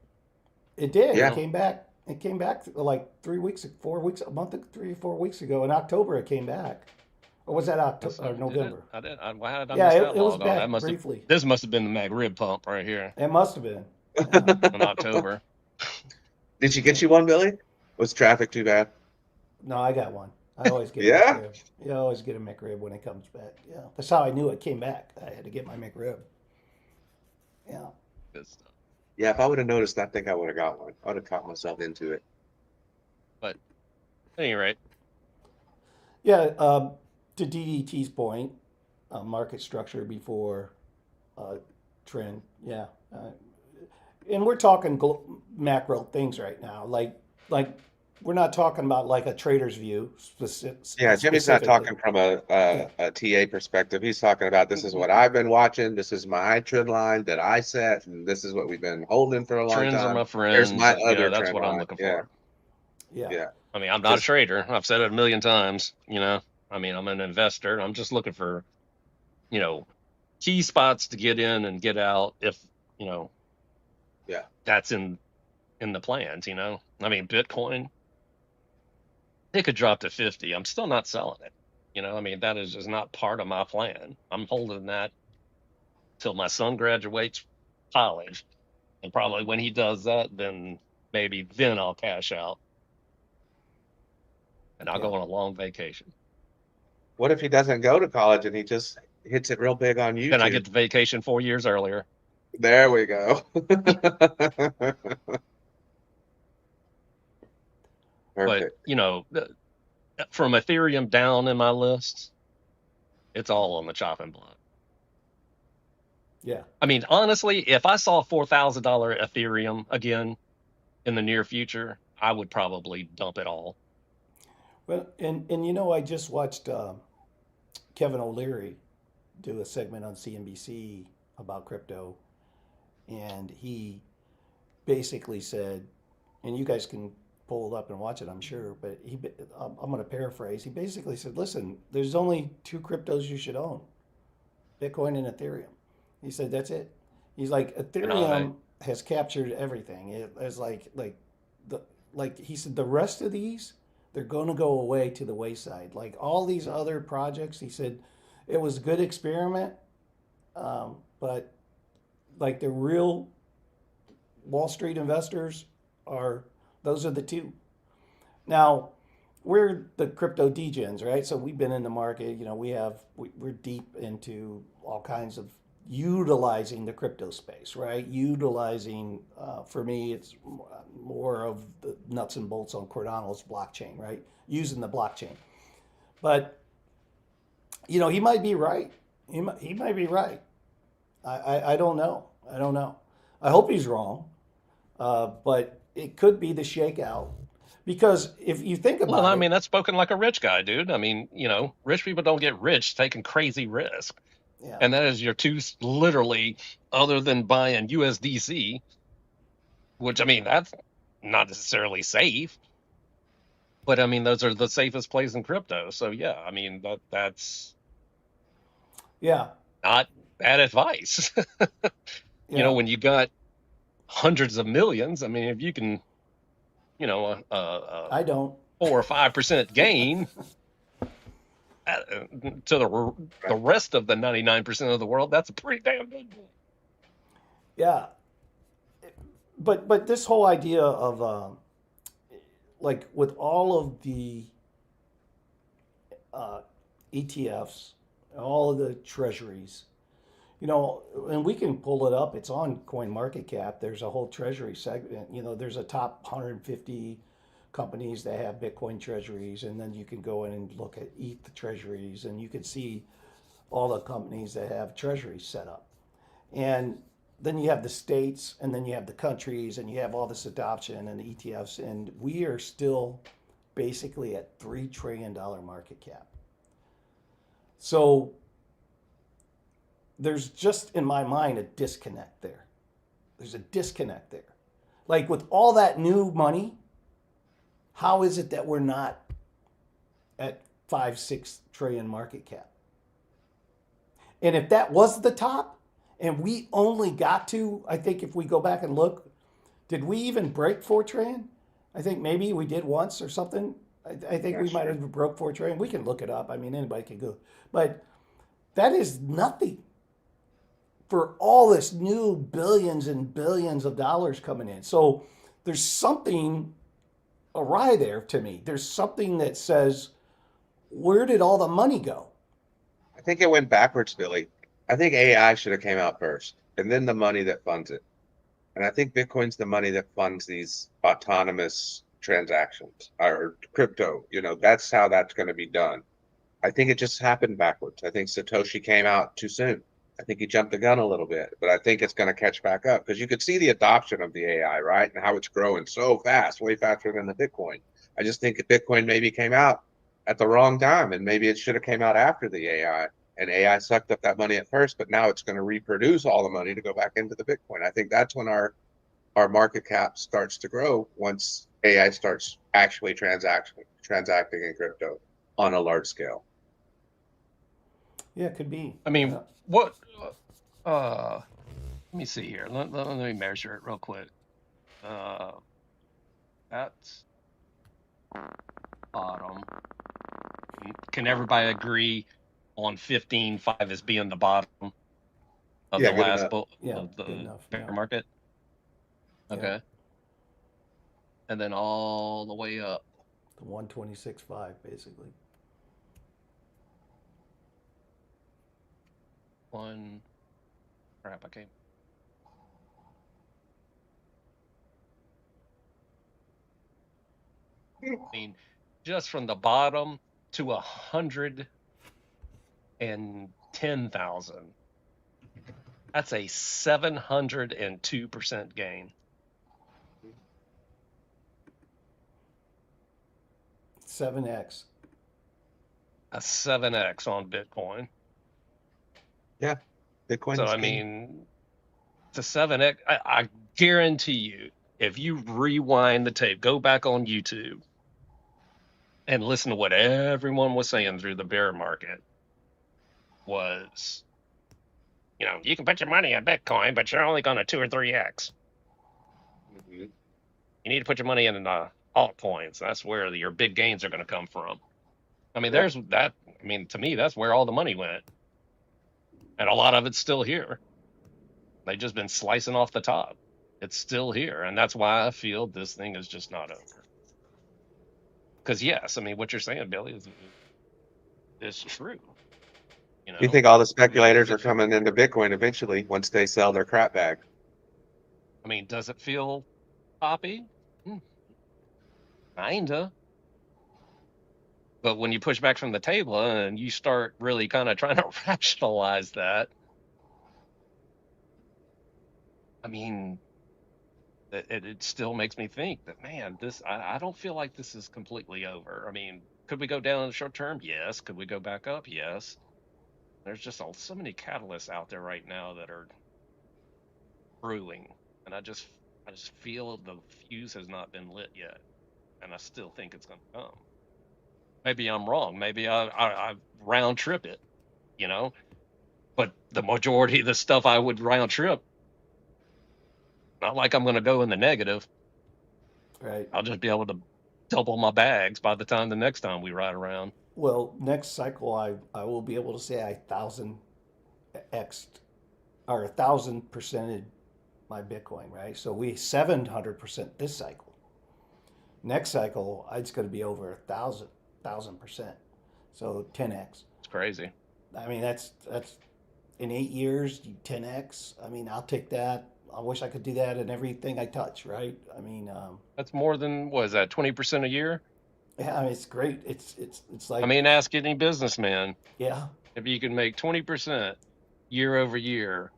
It did. Yeah. It came back. It came back like 3 weeks, 4 weeks, a month, 3 or 4 weeks ago. In October, it came back. Or was that October or November? Why did I miss that it was log on? back That must briefly. This must have been the Mac Rib pump right here It must have been. Yeah. in October. Did she get you one, Billy? Was traffic too bad? No, I got one. I always get Yeah? a McRib. Yeah, I always get a McRib when it comes back. Yeah, that's how I knew it came back. I had to get my McRib. Yeah. Good stuff. Yeah, if I would have noticed, I think I would have got one. I would have caught myself into it. But at any rate, Yeah. To DDT's point, market structure before trend. Yeah. And we're talking macro things right now. Like we're not talking about like a trader's view. Yeah, Jimmy's not talking from a TA perspective. He's talking about this is what I've been watching. This is my trend line that I set, and this is what we've been holding for a long trends time. are my friends. Here's my other that's trend what line. I'm looking Yeah. for. Yeah. Yeah. I'm not a trader. I've said it a million times. I'm an investor. I'm just looking for, key spots to get in and get out if, Yeah. that's in the plans, Bitcoin, it could drop to 50. I'm still not selling it. That is just not part of my plan. I'm holding that till my son graduates college. And probably when he does that, then I'll cash out. And I'll go on a long vacation. What if he doesn't go to college and he just hits it real big on YouTube? Then I get the vacation 4 years earlier. There we go. Perfect. But, from Ethereum down in my list, it's all on the chopping block. Yeah. Honestly, if I saw $4,000 Ethereum again in the near future, I would probably dump it all. Well, and I just watched Kevin O'Leary do a segment on CNBC about crypto, and he basically said, and you guys can pull it up and watch it, I'm sure, but I'm going to paraphrase. He basically said, listen, there's only two cryptos you should own, Bitcoin and Ethereum. He said, that's it. He's like, Ethereum has captured everything. It's like he said, the rest of these, they're going to go away to the wayside. Like all these other projects, he said, it was a good experiment, but like the real Wall Street investors those are the two. Now, we're the crypto degens, right? So we've been in the market. We're deep into all kinds of utilizing the crypto space, right? Utilizing, for me, it's more of the nuts and bolts on Cardano's blockchain, right? Using the blockchain. But, he might be right. He might be right. I don't know. I hope he's wrong. But it could be the shakeout. Because if you think about Well, I it, mean, that's spoken like a rich guy, dude. I mean, rich people don't get rich taking crazy risk. yeah. And that is your two, literally, other than buying USDC, which, I mean, that's not necessarily safe. But, I mean, those are the safest plays in crypto. So, yeah, I mean, that's Yeah. not bad advice. Yeah. When you got hundreds of millions, I mean, if you can, I don't. 4 or 5% gain to the rest of the 99% of the world, that's a pretty damn good. Yeah. But this whole idea of like with all of the ETFs, all of the treasuries, and we can pull it up. It's on CoinMarketCap. There's a whole treasury segment. There's a top 150 companies that have Bitcoin treasuries, and then you can go in and look at ETH treasuries, and you can see all the companies that have treasuries set up. And then you have the states, and then you have the countries, and you have all this adoption and the ETFs, and we are still basically at $3 trillion market cap. So there's just, in my mind, a disconnect there. There's a disconnect there. Like with all that new money, how is it that we're not at 5-6 trillion market cap? And if that was the top, and we only got to, I think if we go back and look, did we even break 4 trillion? I think maybe we did once or something. I think we might have broke 4 trillion. We can look it up. I mean, anybody can go. But that is nothing for all this new billions and billions of dollars coming in. So there's something awry there to me. There's something that says, where did all the money go? I think it went backwards, Billy. I think AI should have came out first, and then the money that funds it. And I think Bitcoin's the money that funds these autonomous transactions or crypto. That's how that's going to be done. I think it just happened backwards. I think Satoshi came out too soon. I think he jumped the gun a little bit, but I think it's going to catch back up because you could see the adoption of the AI, right? And how it's growing so fast, way faster than the Bitcoin. I just think that Bitcoin maybe came out at the wrong time, and maybe it should have came out after the AI. And AI sucked up that money at first, but now it's going to reproduce all the money to go back into the Bitcoin. I think that's when our market cap starts to grow once AI starts actually transacting in crypto on a large scale. Yeah, it could be. I mean, what? Let me see here. Let me measure it real quick. That's bottom. Can everybody agree on 15.5 as being the bottom of Yeah, the good last enough. book Yeah, of the good enough, bear yeah. market? Okay. Yeah. And then all the way up. The 126.5, basically. Crap, I can't. I mean, just from the bottom to 110,000. That's a 702% gain. 7x. A 7x on Bitcoin. Yeah, Bitcoin So is I king. mean, to 7x, I guarantee you, if you rewind the tape, go back on YouTube and listen to what everyone was saying through the bear market was, you can put your money in Bitcoin, but you're only going to 2 or 3x. Mhm. You need to put your money in altcoins. That's where your big gains are going to come from. I mean, Yep. there's that. I mean, to me, that's where all the money went, and a lot of it's still here. They've just been slicing off the top. It's still here, and that's why I feel this thing is just not over. Because yes, I mean, what you're saying, Billy, is true. You think all the speculators Is are it? coming into Bitcoin eventually once they sell their crap bag? I mean, does it feel poppy? Kinda. But when you push back from the table and you start really kind of trying to rationalize that, I mean, it still makes me think that, man, I don't feel like this is completely over. I mean, could we go down in the short term? Yes. Could we go back up? Yes. There's just so many catalysts out there right now that are brewing, and I just feel the fuse has not been lit yet, and I still think it's going to come. Maybe I'm wrong. Maybe I round trip it, you know. But the majority of the stuff I would round trip, not like I'm going to go in the negative. Right. I'll just be able to double my bags by the time the next time we ride around. Well, next cycle, I will be able to say I 1,000x or 1,000%ed my Bitcoin, right? So we 700% this cycle. Next cycle, it's going to be over 1,000%. So 10x. It's crazy. I mean, that's in 8 years, 10x. I mean, I'll take that. I wish I could do that in everything I touch, right? I mean, That's more than, what is that, 20% a year? yeah, I mean, it's great. It's like, I mean, ask any businessman yeah, if you can make 20% year over year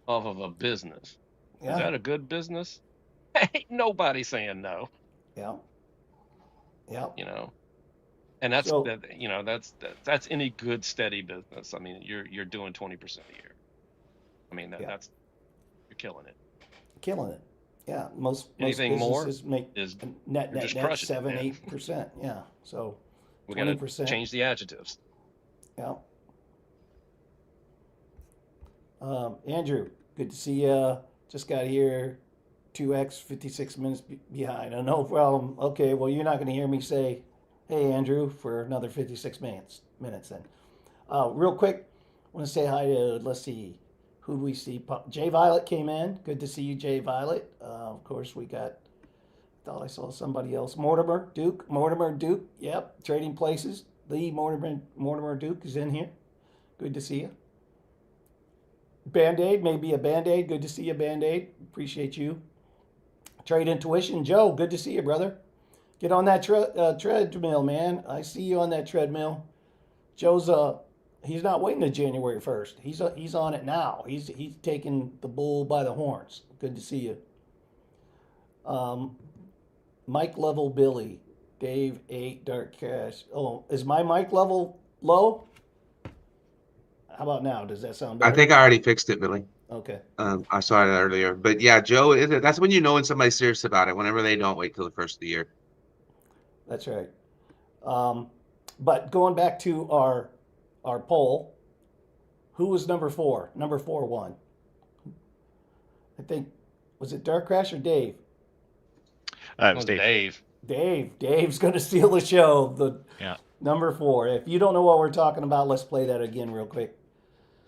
off of a business. Is yeah, that a good business? Ain't nobody saying no, yeah, yeah. you know. And that's So that, that's any good steady business. I mean, you're doing 20% a year. I mean, yeah, that's you're killing it. killing it. Yeah, most Anything more businesses make is net you're just net crushing it, 7 man. 8%. Yeah, so We got to 20%. change the adjectives. Yeah. Andrew, good to see you. Just got here. 2x, 56 minutes behind. No problem. Okay, well, you're not going to hear me say, hey, Andrew, for another 56 minutes then. Real quick, I want to say hi to, let's see, who do we see? Jay Violet came in. Good to see you, Jay Violet. Of course, we got, thought I saw somebody else. Mortimer Duke. Yep, Trading Places. Lee Mortimer Duke is in here. Good to see you. Band-Aid, maybe a Band-Aid. Good to see you, Band-Aid. Appreciate you. Trade Intuition. Joe, good to see you, brother. Get on that treadmill, man. I see you on that treadmill. Joe's he's not waiting to January 1st. He's on it now. He's taking the bull by the horns. Good to see you. Mike level Billy. Dave 8 Dark Cash. Oh, is my mic level low? How about now? Does that sound I better? think I already fixed it, Billy. Okay. I saw it earlier, but yeah, Joe, that's when you know when somebody's serious about it. Whenever they don't wait till the first of the year. That's right. But going back to our poll, who was number 4? Number 4 won. I think, was it Dark Crash or Dave? It was Dave. Dave's going to steal the show. Yeah. Number 4. If you don't know what we're talking about, let's play that again real quick.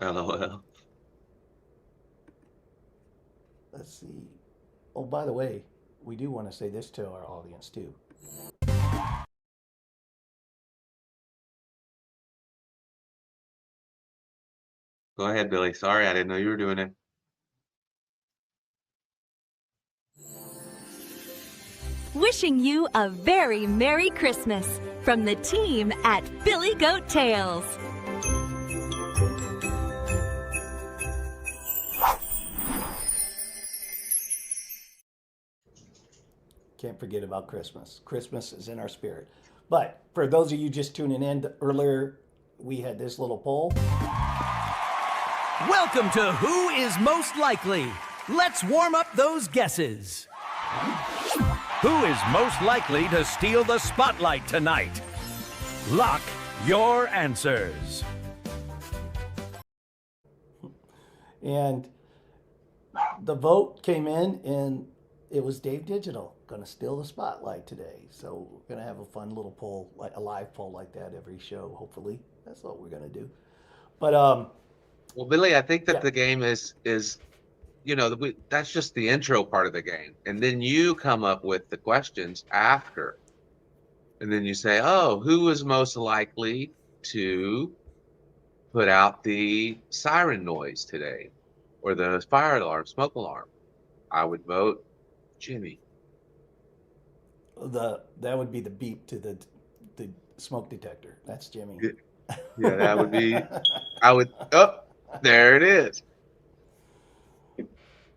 LOL. Let's see. Oh, by the way, we do want to say this to our audience too. Go ahead, Billy. Sorry, I didn't know you were doing it. Wishing you a very Merry Christmas from the team at Billy Goat Tales. Can't forget about Christmas. Christmas is in our spirit. But for those of you just tuning in, earlier we had this little poll. Welcome to Who is Most Likely? Let's warm up those guesses. Who is most likely to steal the spotlight tonight? Lock your answers. And the vote came in, and it was Dave Digital going to steal the spotlight today. So we're going to have a fun little poll, like a live poll like that every show, hopefully. That's what we're going to do. But well, Billy, I think that Yeah. the game is that's just the intro part of the game, and then you come up with the questions after, and then you say, "Oh, who is most likely to put out the siren noise today, or the fire alarm, smoke alarm?" I would vote Jimmy. that would be the beep to the smoke detector. That's Jimmy. Yeah, that would be. I would. Oh, there it is.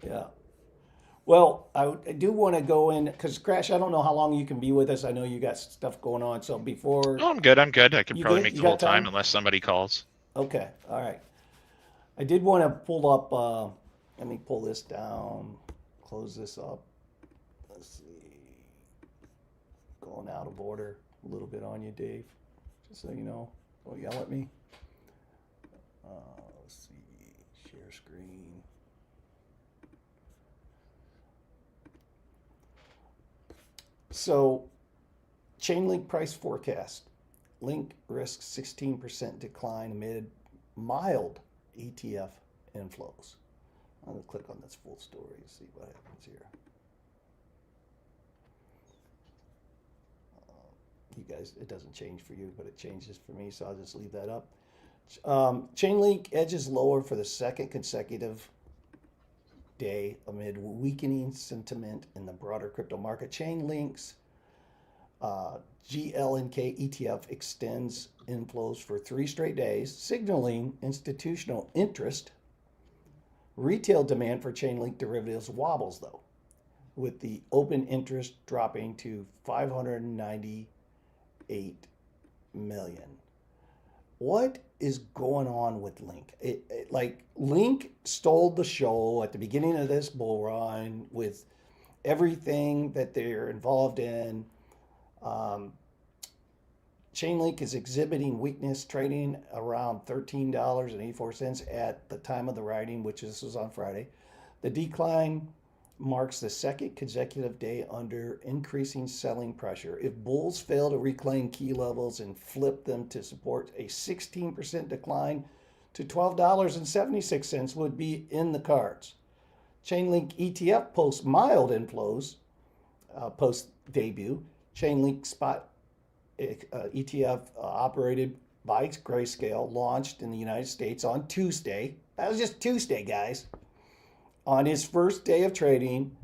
Yeah. Well, I do want to go in because Crash, I don't know how long you can be with us. I know you got stuff going on. So before. Oh, I'm good. I'm good. I can You probably good? make You the whole got time? time unless somebody calls. Okay. All right. I did want to pull up. Let me pull this down. Close this up. Let's see. Going out of order a little bit on you, Dave. Just so you know. Don't yell at me. Let's see. Share screen. So, Chainlink price forecast. Link risks 16% decline amid mild ETF inflows. I'm going to click on this full story and see what happens here. You guys, it doesn't change for you, but it changes for me, so I'll just leave that up. Chainlink edges lower for the second consecutive day amid weakening sentiment in the broader crypto market. Chainlink's GLNK ETF extends inflows for 3 straight days, signaling institutional interest. Retail demand for Chainlink derivatives wobbles, though, with the open interest dropping to 598 million. What is going on with Link? Like Link stole the show at the beginning of this bull run with everything that they're involved in. Chainlink is exhibiting weakness, trading around $13.84 at the time of the writing, which this was on Friday. The decline marks the second consecutive day under increasing selling pressure. If bulls fail to reclaim key levels and flip them to support, a 16% decline to $12.76 would be in the cards. Chainlink ETF posts mild inflows post debut. Chainlink Spot ETF operated by Grayscale launched in the United States on Tuesday. That was just Tuesday, guys. On his first day of trading,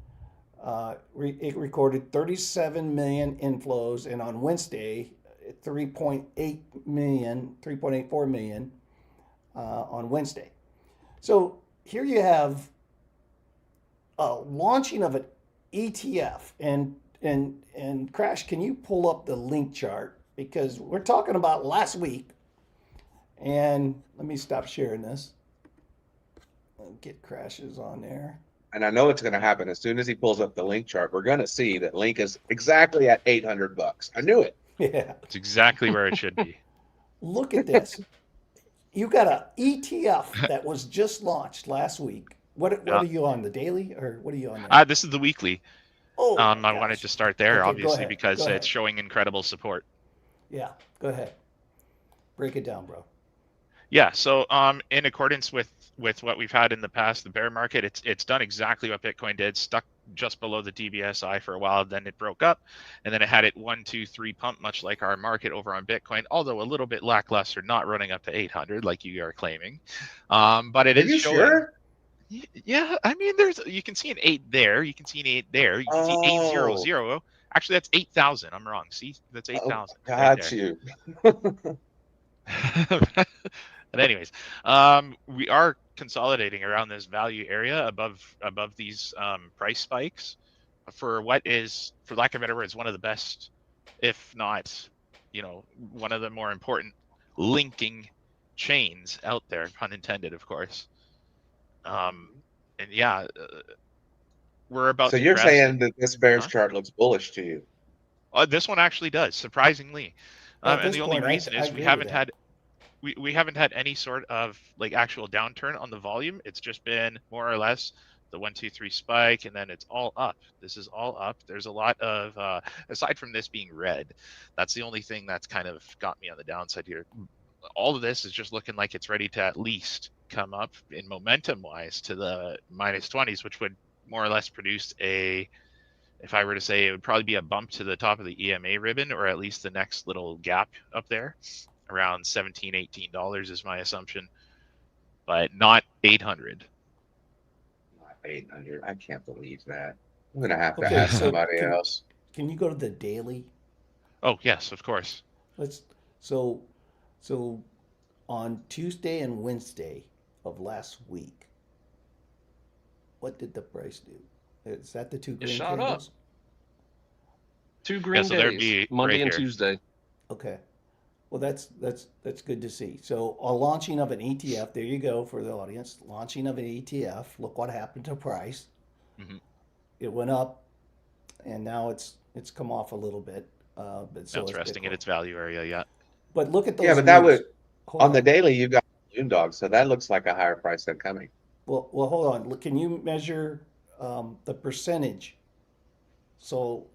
it recorded 37 million inflows, and on Wednesday, 3.84 million on Wednesday. So here you have a launching of an ETF, and Crash, can you pull up the link chart, because we're talking about last week, and let me stop sharing this. Get Crashes on there. And I know it's going to happen as soon as he pulls up the link chart. We're going to see that Link is exactly at $800. I knew it. Yeah. It's exactly where it should be. Look at this. You got an ETF that was just launched last week. What are you on, the daily, or what are you on there? This is the weekly. Oh, I my wanted gosh. to start there, Okay, go obviously, ahead, because go ahead. it's showing incredible support. Yeah, go ahead. Break it down, bro. Yeah, so in accordance with what we've had in the past, the bear market, it's done exactly what Bitcoin did, stuck just below the DBSI for a while, then it broke up, and then it had it 1, 2, 3 pump, much like our market over on Bitcoin, although a little bit lackluster, not running up to 800 like you are claiming. But it Are is you showing. sure? Yeah, I mean, you can see an 8 there, you can see an 8 there, you can see 800. Actually, that's 8,000. I'm wrong. See, that's 8,000. Oh, right got there. you. But anyways, we are consolidating around this value area above these price spikes. for what is, for lack of better words, one of the best, if not, one of the more important linking chains out there, pun intended, of course. And yeah, we're about So to you're crest. saying that this bear's Huh? chart looks bullish to you? This one actually does, surprisingly. At And this the only point, reason I is we agree with haven't that. had we haven't had any sort of like actual downturn on the volume. It's just been more or less the 1, 2, 3 spike, and then it's all up. This is all up. There's a lot of aside from this being red, that's the only thing that's kind of got me on the downside here. All of this is just looking like it's ready to at least come up in momentum wise to the -20s, which would more or less produce a, if I were to say, it would probably be a bump to the top of the EMA ribbon, or at least the next little gap up there around $17, $18 is my assumption, but not 800. Not 800. I can't believe that. I'm gonna have to Okay, ask so somebody else. can you go to the daily? Oh yes, of course. Let's so so on Tuesday and Wednesday of last week, what did the price do? Is that the two It green shot up. candles? 2 green so there'd days, be Monday right and here. Tuesday. Okay. Well, that's good to see. So, a launching of an ETF. There you go for the audience. Launching of an ETF. Look what happened to price. Mhm. It went up, and now it's come off a little bit. But so Now it's is resting in Bitcoin. its value area. Yeah. But look at those Yeah, but that moves. would Hold on the on. daily you've got Moon Dog, so that looks like a higher price than coming. Well, hold on. Look, can you measure the percentage? So,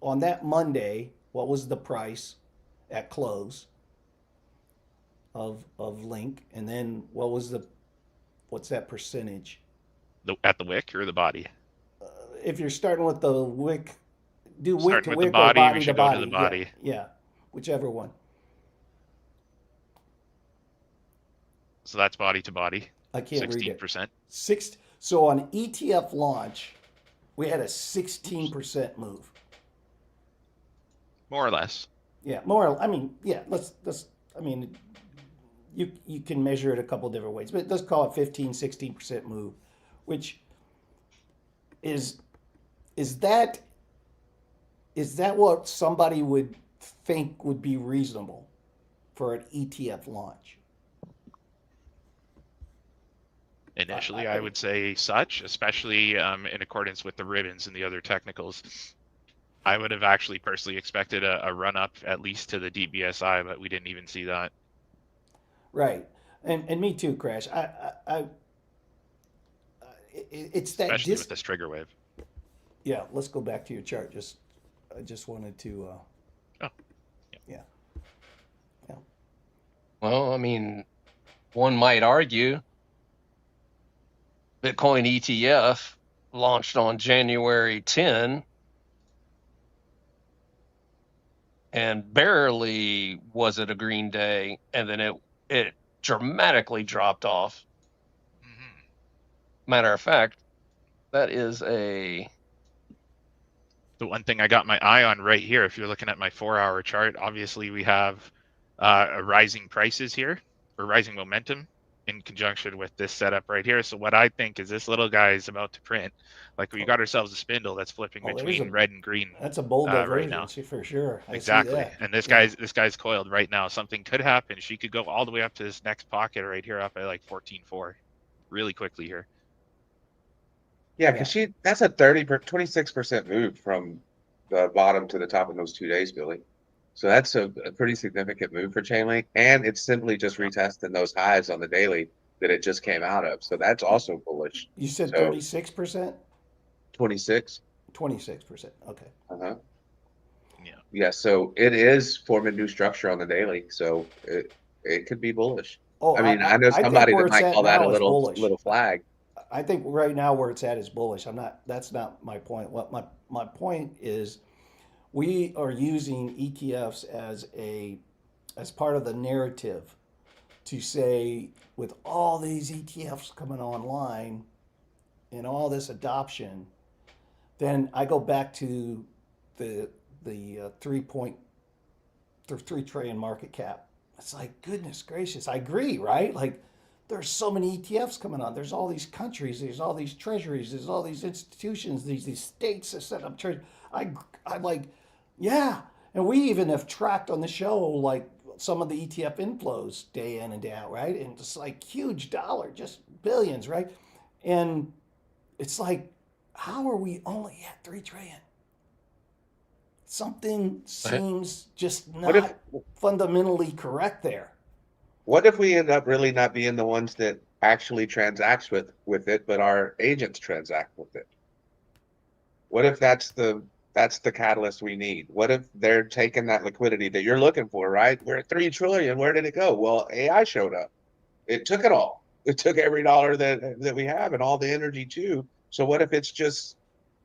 on that Monday, what was the price at close of Link, and then what's that percentage? At the wick or the body? If you're starting with the wick, do wick Starting to with the wick or body, we body to should go to body. the body. Yeah, whichever one. So that's body to body. I can't read it. 16%. So on ETF launch, we had a 16% move. More or less. Yeah, more. I mean, yeah. Let's. I mean, you can measure it a couple different ways, but let's call it 15-16% move, which is that what somebody would think would be reasonable for an ETF launch? Initially, I would say such, especially in accordance with the ribbons and the other technicals. I would have actually personally expected a run up at least to the DBSI, but we didn't even see that. Right, and me too, Crash. It's that Especially with this trigger wave. Yeah, let's go back to your chart. I just wanted to. Oh, yeah. Well, I mean, one might argue Bitcoin ETF launched on January 10 and barely was it a green day, and then it dramatically dropped off. Matter of fact, that is the one thing I got my eye on right here. If you're looking at my 4-hour chart, obviously we have a rising prices here, or rising momentum in conjunction with this setup right here. So what I think is this little guy is about to print. Like we got ourselves a spindle that's flipping between red and green. That's a bold right now. divergence for sure. Exactly. And this guy's coiled right now. Something could happen. She could go all the way up to this next pocket right here up at like 14.4 really quickly here. Yeah, because that's a 26% move from the bottom to the top in those 2 days, Billy. So that's a pretty significant move for Chainlink, and it's simply just retesting those highs on the daily that it just came out of. So that's also bullish. You said 36%? 26. 26%. Okay. Uh-huh. Yeah. Yeah, so it is forming new structure on the daily, so it could be bullish. Oh, I mean, I know somebody that might call that a little flag. I think right now where it's at is bullish. That's not my point. What my point is, we are using ETFs as part of the narrative to say, with all these ETFs coming online and all this adoption, then I go back to the 3 trillion market cap. It's like, goodness gracious, I agree, right? Like there's so many ETFs coming on. There's all these countries, there's all these treasuries, there's all these institutions, these states that set up treasury. I'm like, yeah. And we even have tracked on the show like some of the ETF inflows day in and day out, right? And it's like huge dollar, just billions, right? And it's like, how are we only at 3 trillion? Something seems just not fundamentally correct there. What if we end up really not being the ones that actually transacts with it, but our agents transact with it? What if that's the catalyst we need? What if they're taking that liquidity that you're looking for, right? We're at 3 trillion. Where did it go? Well, AI showed up. It took it all. It took every dollar that we have and all the energy too. So what if it's just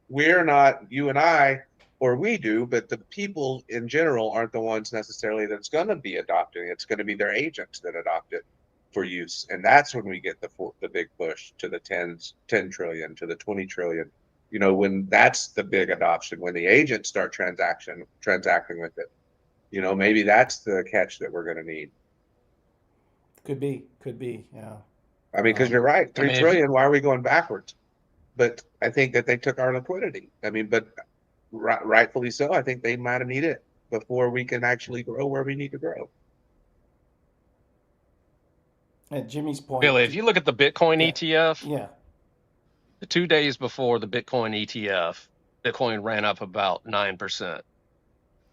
we're not, you and I, or we do, but the people in general aren't the ones necessarily that's going to be adopting it. It's going to be their agents that adopt it for use. And that's when we get the big push to the 10 trillion, to the 20 trillion. You know, when that's the big adoption, when the agents start transacting with it. You know, maybe that's the catch that we're going to need. Could be, yeah. I mean, because you're right, 3 I mean, trillion, why are we going backwards? But I think that they took our liquidity. I mean, but rightfully so. I think they might have needed it before we can actually grow where we need to grow. At Jimmy's point, Billy, if you look at the Bitcoin ETF, yeah, the 2 days before the Bitcoin ETF, Bitcoin ran up about 9%.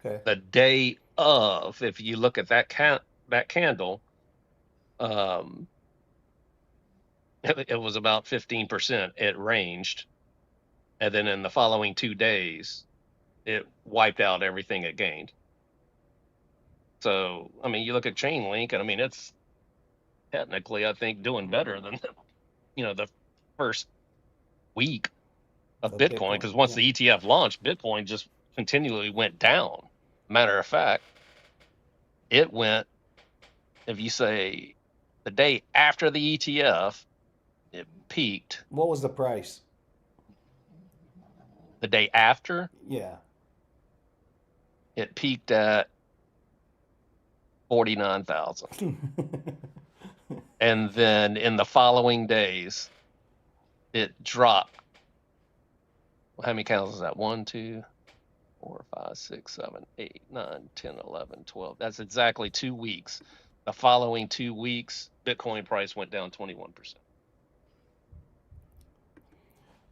okay, The day of, if you look at that candle, it was about 15%. It ranged, and then in the following 2 days, it wiped out everything it gained. So, I mean, you look at Chainlink, and I mean, it's technically, I think, doing better than, the first week of Bitcoin, because once the ETF launched, Bitcoin just continually went down. Matter of fact, it went, if you say the day after the ETF, it peaked. What was the price? The day after, Yeah. it peaked at 49,000. And then in the following days, it dropped. How many candles is that? 1, 2, 4, 5, 6, 7, 8, 9, 10, 11, 12. That's exactly 2 weeks. The following 2 weeks, Bitcoin price went down 21%.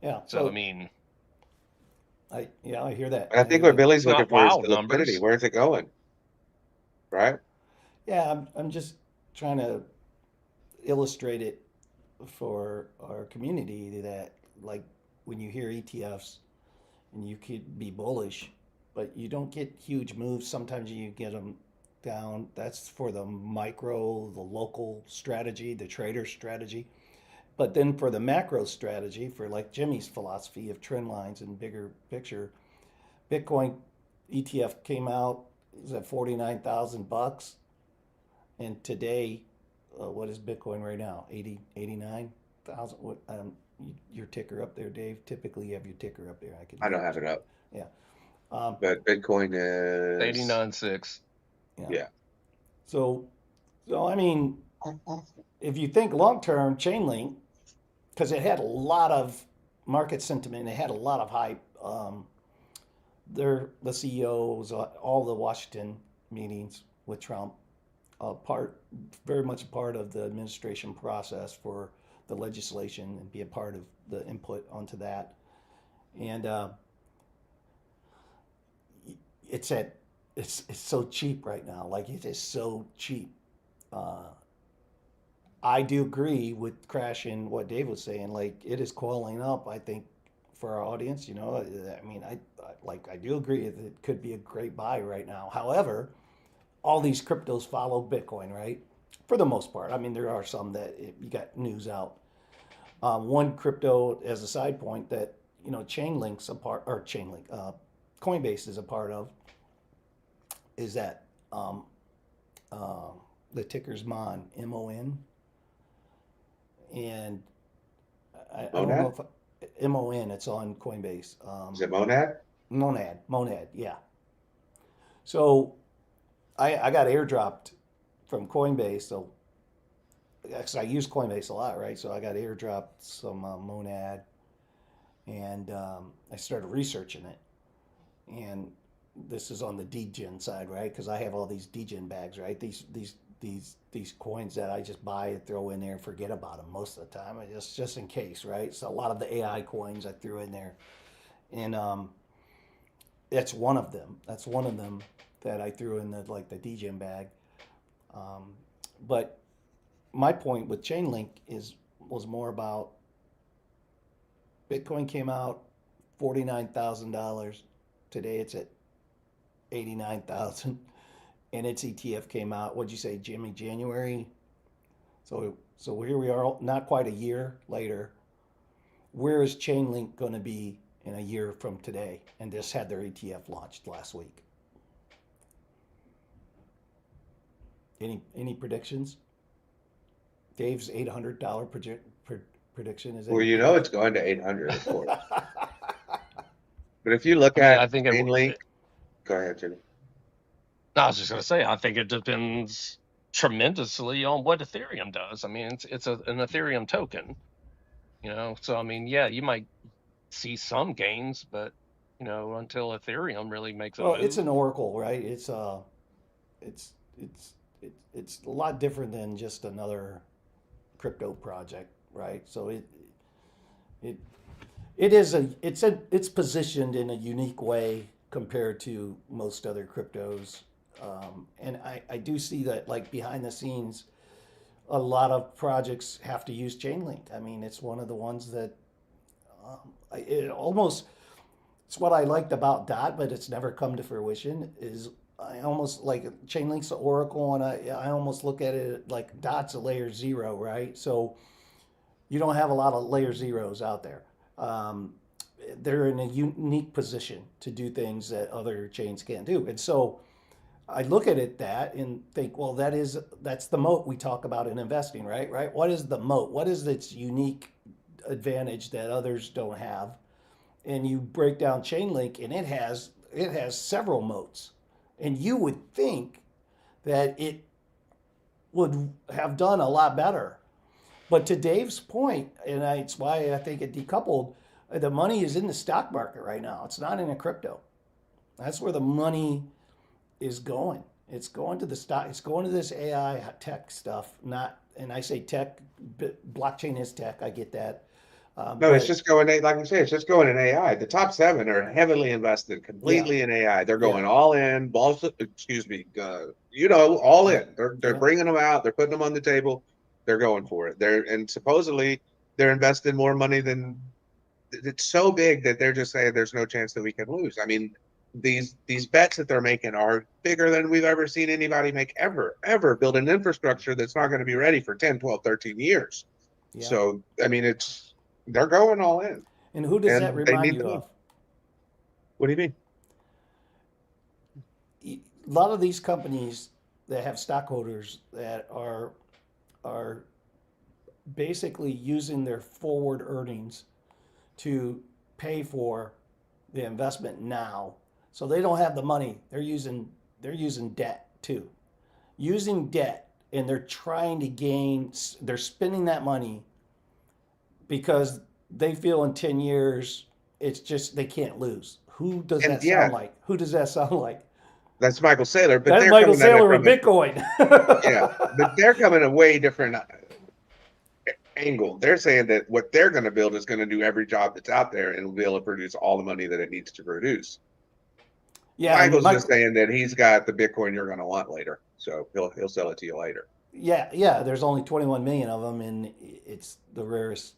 Yeah. So, I mean, I hear that. And I think what Billy's looking not for is wild the liquidity. numbers. Where's it going? Right? Yeah, I'm just trying to illustrate it for our community that, like, when you hear ETFs and you could be bullish, but you don't get huge moves. Sometimes you get them down. That's for the micro, the local strategy, the trader strategy. But then for the macro strategy, for like Jimmy's philosophy of trend lines and bigger picture, Bitcoin ETF came out, is at $49,000. And today, what is Bitcoin right now? 89,000? What, your ticker up there, Dave? Typically you have your ticker up there. I don't have it up. Yeah. But Bitcoin is 89.6. Yeah. So I mean, if you think long term, Chainlink, because it had a lot of market sentiment, it had a lot of hype. The CEO was at all the Washington meetings with Trump, very much a part of the administration process for the legislation and be a part of the input onto that. And it's so cheap right now. Like, it is so cheap. I do agree with Crash and what Dave was saying. Like, it is coiling up, I think, for our audience. I mean, I do agree that it could be a great buy right now. However, all these cryptos follow Bitcoin, right? For the most part. I mean, there are some that you got news out. One crypto, as a side point, that Chainlink's a part, or Coinbase is a part of, is that the ticker's MON, MON. And I don't know if MON, it's on Coinbase. Is it Monad? Monad, yeah. So I got airdropped from Coinbase, so because I use Coinbase a lot, right? So I got airdropped some Monad, and I started researching it. And this is on the degen side, right? Because I have all these degen bags, right? These coins that I just buy and throw in there and forget about them most of the time. I just in case, right? So a lot of the AI coins I threw in there, and that's one of them. That's one of them that I threw in the degen bag. But my point with Chainlink was more about Bitcoin came out $49,000. Today it's at 89,000, and its ETF came out. What'd you say, Jimmy? January. So here we are, not quite a year later. Where is Chainlink going to be in a year from today? And just had their ETF launched last week. Any predictions? Dave's $800 prediction is. Well, you know it's going to 800, of course. But if you look I mean, at I think Chainlink, go ahead, Jimmy. I was just going to say, I think it depends tremendously on what Ethereum does. I mean, it's an Ethereum token, So I mean, yeah, you might see some gains, but until Ethereum really makes a Well, move. it's an oracle, right? It's a lot different than just another crypto project, right? So it's positioned in a unique way compared to most other cryptos, and I do see that, like, behind the scenes, a lot of projects have to use Chainlink. I mean, it's one of the ones that it's what I liked about Dot, but it's never come to fruition. Is I almost like Chainlink's an oracle, and I almost look at it like Dot's a layer 0, right? So you don't have a lot of layer zeros out there. They're in a unique position to do things that other chains can't do. And so I look at it and think, well, that's the moat we talk about in investing, right? Right? What is the moat? What is its unique advantage that others don't have? And you break down Chainlink, and it has several moats. And you would think that it would have done a lot better. But to Dave's point, and it's why I think it decoupled, the money is in the stock market right now. It's not in a crypto. That's where the money is going. It's going to the stock. It's going to this AI tech stuff. And I say tech, blockchain is tech. I get that. No, it's just going, like you say, it's just going in AI. The top 7 are heavily invested completely in AI. They're going all in, all in. They're bringing them out. They're putting them on the table. They're going for it. And supposedly they're investing more money than it's so big that they're just saying there's no chance that we can lose. I mean, these bets that they're making are bigger than we've ever seen anybody make ever build an infrastructure that's not going to be ready for 10, 12, 13 years. Yeah. So, I mean, they're going all in. And who does that remind you of? What do you mean? A lot of these companies that have stockholders that are basically using their forward earnings to pay for the investment now. So they don't have the money. They're using debt too. Using debt, and they're trying to they're spending that money because they feel in 10 years, it's just, they can't lose. Who does that sound like? Who does that sound like? That's Michael Saylor. But that's Michael Saylor with Bitcoin. Yeah, but they're coming a way different angle. They're saying that what they're going to build is going to do every job that's out there and will be able to produce all the money that it needs to produce. Yeah, Michael's just saying that he's got the Bitcoin you're going to want later, so he'll sell it to you later. Yeah. There's only 21 million of them, and it's the rarest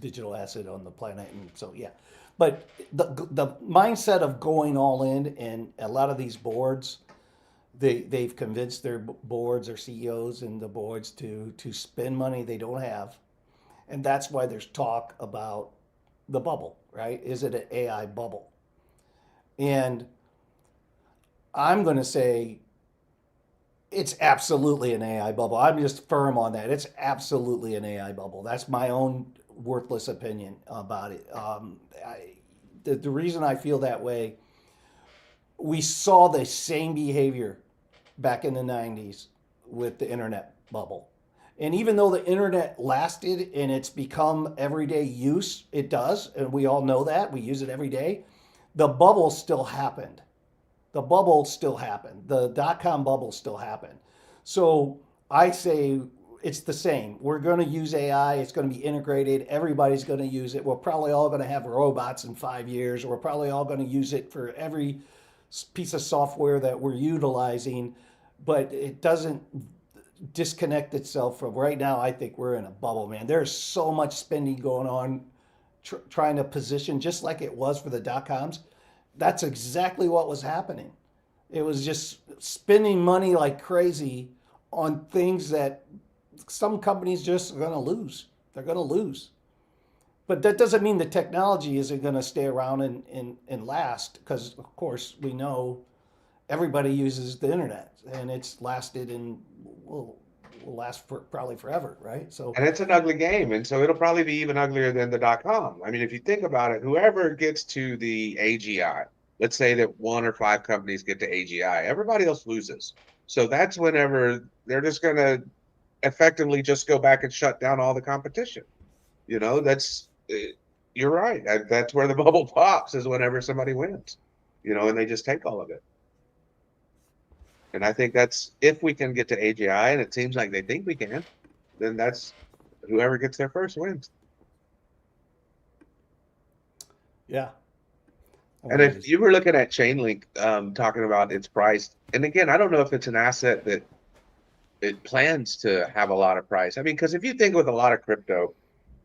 digital asset on the planet, and so yeah. But the mindset of going all in, and a lot of these boards, they've convinced their boards, their CEOs and the boards to spend money they don't have, and that's why there's talk about the bubble, right? Is it an AI bubble? And I'm going to say it's absolutely an AI bubble. I'm just firm on that. It's absolutely an AI bubble. That's my own worthless opinion about it. The reason I feel that way, we saw the same behavior back in the 90s with the internet bubble. And even though the internet lasted and it's become everyday use, it does, and we all know that. We use it every day. The bubble still happened. The bubble still happened. The dot-com bubble still happened. So I say it's the same. We're going to use AI. It's going to be integrated. Everybody's going to use it. We're probably all going to have robots in 5 years. We're probably all going to use it for every piece of software that we're utilizing, but it doesn't disconnect itself from right now. I think we're in a bubble, man. There's so much spending going on trying to position just like it was for the dot-coms. That's exactly what was happening. It was just spending money like crazy on things that some companies just are going to lose. They're going to lose. But that doesn't mean the technology isn't going to stay around and last, because, of course, we know everybody uses the internet, and it's lasted and will last for probably forever, right? So, And it's an ugly game, and so it'll probably be even uglier than the .com. I mean, if you think about it, whoever gets to the AGI, let's say that 1 or 5 companies get to AGI, everybody else loses. So that's whenever they're just going to effectively just go back and shut down all the competition. You know, you're right. That's where the bubble pops, is whenever somebody wins, you know, and they just take all of it. And I think that's, if we can get to AGI, and it seems like they think we can, then that's whoever gets there first wins. yeah. And if you were looking at Chainlink, talking about its price, and again, I don't know if it's an asset that it plans to have a lot of price. I mean, because if you think with a lot of crypto,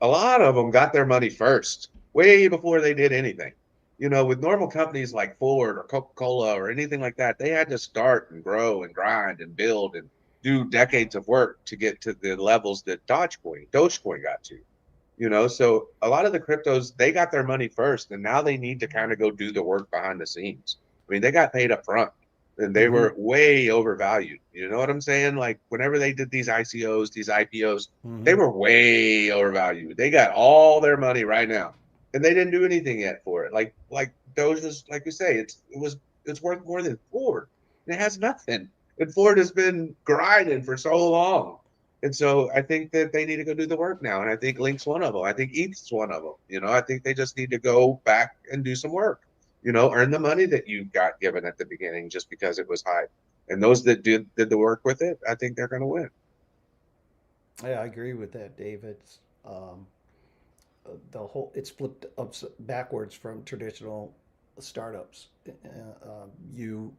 a lot of them got their money first, way before they did anything. You know, with normal companies like Ford or Coca-Cola or anything like that, they had to start and grow and grind and build and do decades of work to get to the levels that Dogecoin got to. You know, so a lot of the cryptos, they got their money first, and now they need to kind of go do the work behind the scenes. I mean, they got paid up front, and they were way overvalued. You know what I'm saying? Like, whenever they did these ICOs, these IPOs, they were way overvalued. They got all their money right now, and they didn't do anything yet for it. Like Doge is, like you say, it's worth more than Ford. It has nothing, and Ford has been grinding for so long. And so I think that they need to go do the work now. And I think Link's one of them. I think ETH's one of them. You know, I think they just need to go back and do some work, you know, earn the money that you got given at the beginning just because it was hype. And those that did the work with it, I think they're going to win. Yeah, I agree with that, Dave. It's it's flipped backwards from traditional startups. You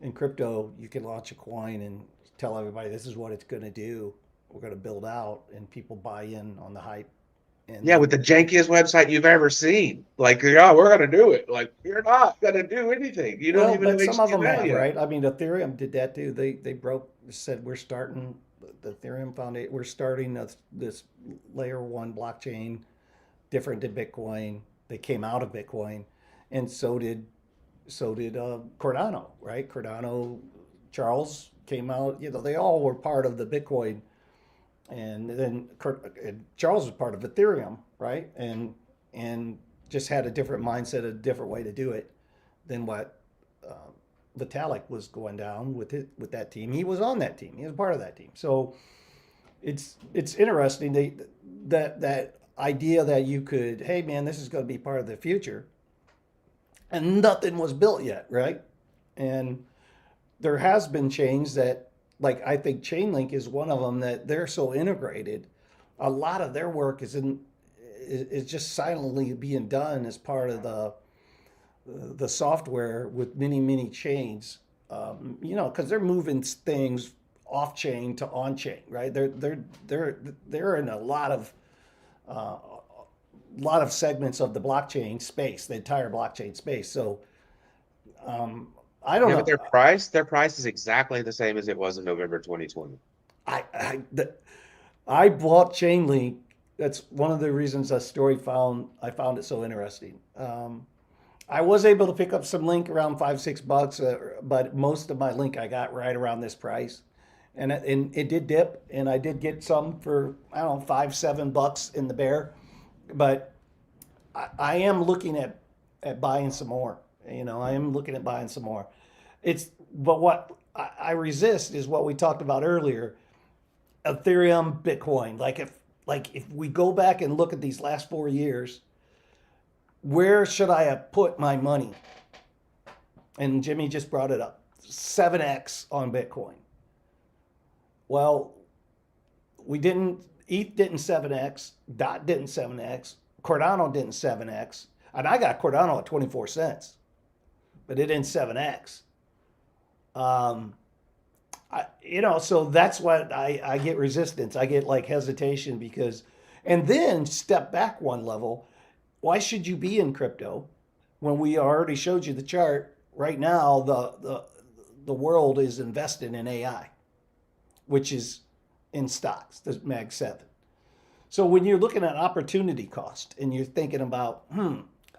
in crypto, you can launch a coin and tell everybody this is what it's going to do. We're going to build out, and people buy in on the hype. And yeah, with the jankiest website you've ever seen. Like, yeah, we're going to do it. Like, you're not going to do anything. You don't even know some of them HTML have, yet. right? I mean, Ethereum did that too. They said we're starting the Ethereum Foundation. We're starting this layer 1 blockchain, different than Bitcoin. They came out of Bitcoin, and so did Cardano, right? Cardano, Charles came out. You know, they all were part of the Bitcoin, and then Charles was part of Ethereum, right? And just had a different mindset, a different way to do it than what Vitalik was going down with that team. He was on that team. He was part of that team. So it's interesting that idea that you could, hey man, this is going to be part of the future, and nothing was built yet, right? And there has been change that, like, I think Chainlink is one of them, that they're so integrated. A lot of their work is just silently being done as part of the software with many chains. You know, because they're moving things off chain to on chain, right? They're in a lot of segments of the blockchain space, the entire blockchain space. So I don't know. But their price is exactly the same as it was in November 2020. I bought Chainlink. That's one of the reasons I found it so interesting. I was able to pick up some Link around $5-6, but most of my Link I got right around this price, and it did dip, and I did get some for, I don't know, $5-7 in the bear, but I am looking at buying some more. You know, I am looking at buying some more. But what I resist is what we talked about earlier. Ethereum, Bitcoin. Like if we go back and look at these last 4 years, where should I have put my money? And Jimmy just brought it up. 7x on Bitcoin. Well, we didn't. ETH didn't 7x. DOT didn't 7x. Cardano didn't 7x. And I got Cardano at 24 cents, but it didn't 7x. So that's what I get resistance. I get like hesitation because, and then step back one level. Why should you be in crypto when we already showed you the chart? Right now, the world is invested in AI, which is in stocks, the Mag 7. So when you're looking at opportunity cost and you're thinking about,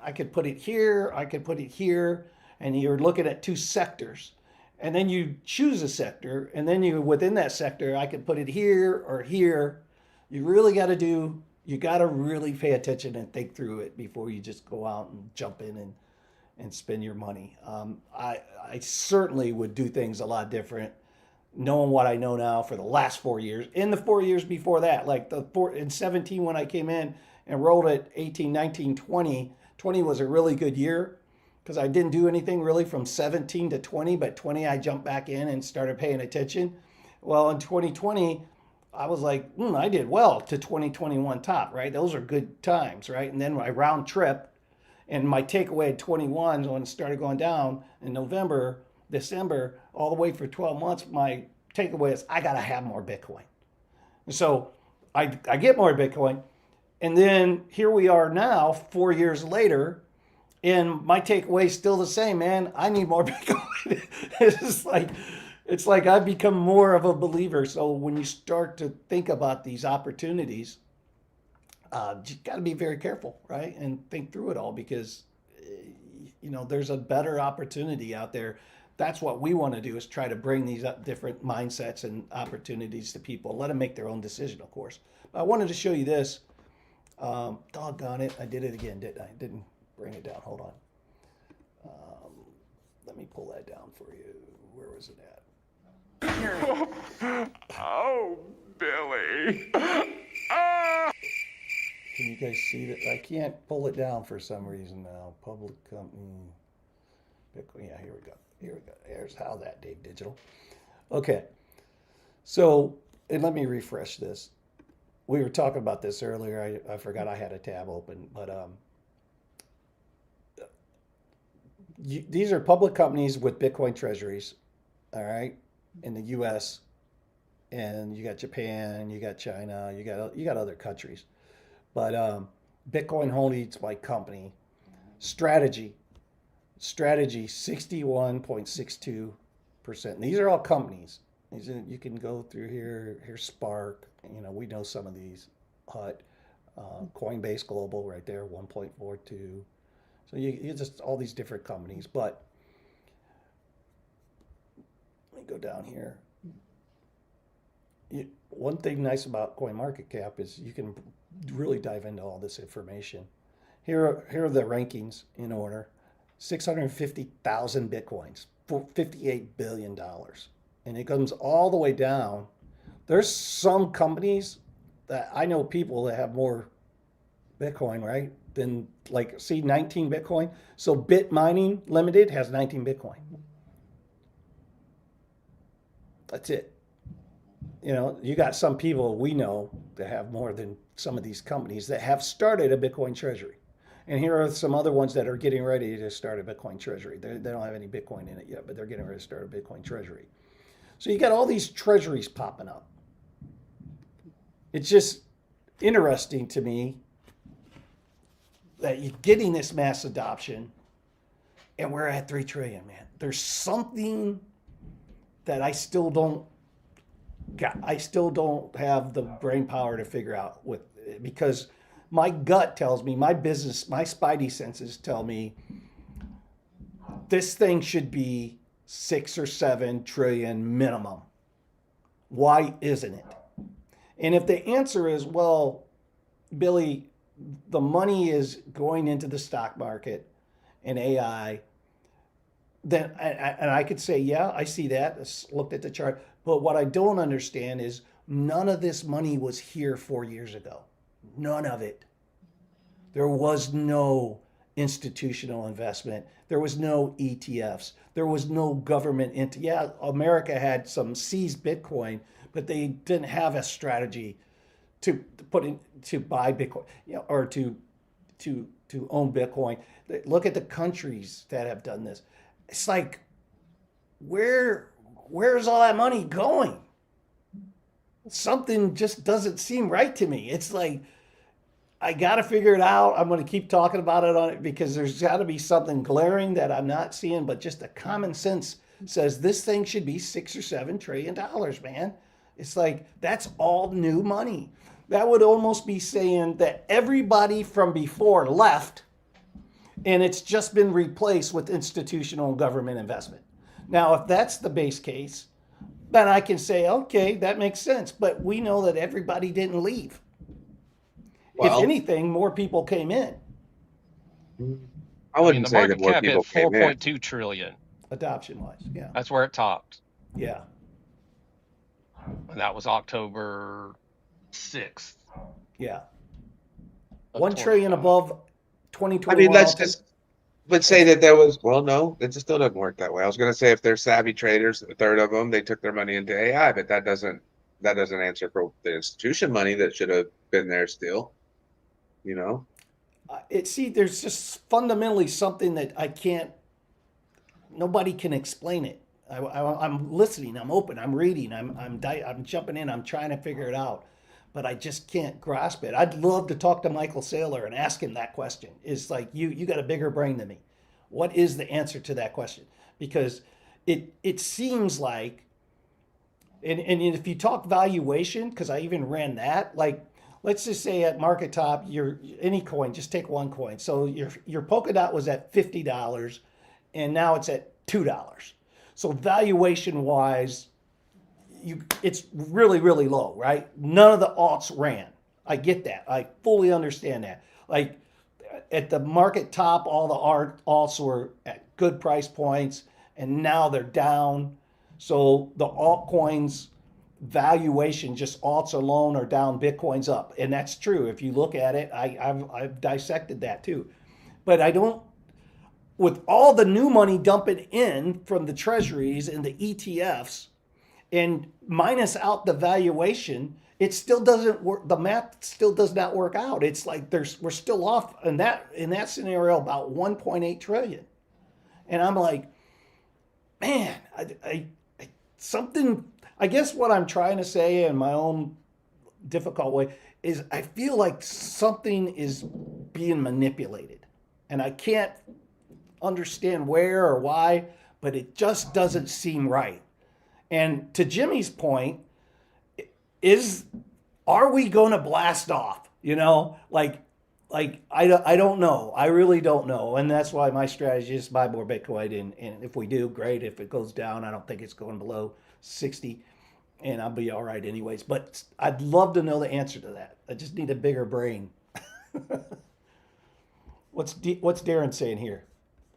I could put it here, I could put it here, and you're looking at two sectors, and then you choose a sector, and then you within that sector, I could put it here or here. You really got to really pay attention and think through it before you just go out and jump in and spend your money. I certainly would do things a lot different, knowing what I know now for the last 4 years. In the 4 years before that, like in 17 when I came in and rolled at 18, 19, 20. 20 was a really good year because I didn't do anything really from 17 to 20, but 20 I jumped back in and started paying attention. Well, in 2020, I was like, I did well to 2021 top, right? Those are good times, right? And then I round trip, and my takeaway at 21 when it started going down in November, December, all the way for 12 months, my takeaway is I got to have more Bitcoin. So I get more Bitcoin. And then here we are now, 4 years later, and my takeaway is still the same, man. I need more Bitcoin. It's like I've become more of a believer. So when you start to think about these opportunities, you got to be very careful, right? And think through it all because, there's a better opportunity out there. That's what we want to do is try to bring these up different mindsets and opportunities to people. Let them make their own decision, of course. But I wanted to show you this. Doggone it. I did it again, didn't I? Didn't bring it down. Hold on. Let me pull that down for you. Where was it at? Oh, Billy. Can you guys see that? I can't pull it down for some reason now. Public company. Bitcoin. Yeah, here we go. Here's how that Dave Digital. Okay. So, and let me refresh this. We were talking about this earlier. I forgot I had a tab open, but these are public companies with Bitcoin treasuries, all right, in the U.S. And you got Japan, you got China, you got other countries, but Bitcoin Holdings by company, strategy 61.62%. These are all companies. You can go through here. Here's Spark. We know some of these. Hut, Coinbase Global, right there, 1.42. So you just all these different companies. But let me go down here. One thing nice about Coinmarket is you can really dive into all this information. Here are the rankings in order. 650,000 Bitcoins, $58 billion. And it comes all the way down. There's some companies that I know people that have more Bitcoin, right? Than 19 Bitcoin. So Bit Mining Limited has 19 Bitcoin. That's it. You got some people we know that have more than some of these companies that have started a Bitcoin treasury. And here are some other ones that are getting ready to start a Bitcoin treasury. They don't have any Bitcoin in it yet, but they're getting ready to start a Bitcoin treasury. So you got all these treasuries popping up. It's just interesting to me that you're getting this mass adoption and we're at 3 trillion, man. There's something that I still don't have the brain power to figure out because my gut tells me, my spidey senses tell me this thing should be 6 or 7 trillion minimum. Why isn't it? And if the answer is, well, Billy, the money is going into the stock market and AI, then I could say, yeah, I see that. I looked at the chart. But what I don't understand is None of this money was here 4 years ago. None of it. There was no institutional investment. There was no ETFs. There was no government. Yeah, America had some seized Bitcoin, but they didn't have a strategy to put in to buy Bitcoin, or to own Bitcoin. Look at the countries that have done this. It's like, where's all that money going? Something just doesn't seem right to me. It's like, I got to figure it out. I'm going to keep talking about it on it because there's got to be something glaring that I'm not seeing, but just a common sense says this thing should be $6 or $7 trillion, man. It's like, that's all new money. That would almost be saying that everybody from before left and it's just been replaced with institutional government investment. Now, if that's the base case, then I can say, okay, that makes sense. But we know that everybody didn't leave. Well, If anything, more people came in, I wouldn't the say that market more cap people hit came in. 4.2 trillion. adoption wise. Yeah. That's where it topped. Yeah. And that was October 6th. Yeah. of 1 trillion 25. above I 2021. mean, let's just but say that there was, well, no, it just still doesn't work that way. I was going to say if they're savvy traders, a third of them, they took their money into AI, but that doesn't answer for the institution money that should have been there still, you know? There's just fundamentally something that nobody can explain it. I'm listening, I'm open, I'm reading, I'm jumping in, I'm trying to figure it out, but I just can't grasp it. I'd love to talk to Michael Saylor and ask him that question. It's like, you got a bigger brain than me. What is the answer to that question? Because it seems like, and if you talk valuation, because I even ran that, like, let's just say at market top, any coin, just take one coin. So your Polkadot was at $50, and now it's at $2. So valuation wise, it's really, really low, right? None of the alts ran. I get that. I fully understand that. Like at the market top, all the alts were at good price points, and now they're down. So the altcoins valuation, just alts alone, are down, Bitcoin's up, and that's true. If you look at it, I've dissected that too, but I don't. With all the new money dumping in from the treasuries and the ETFs, and minus out the valuation, it still doesn't work. The math still does not work out. It's like we're still off in that scenario about 1.8 trillion, and I'm like, man, something. I guess what I'm trying to say in my own difficult way is I feel like something is being manipulated, and I can't understand where or why, but it just doesn't seem right. And to Jimmy's point, are we going to blast off? Like I don't know. I really don't know. And that's why my strategy is buy more Bitcoin. And if we do, great. If it goes down, I don't think it's going below 60, and I'll be all right anyways. But I'd love to know the answer to that. I just need a bigger brain. What's Darren saying here?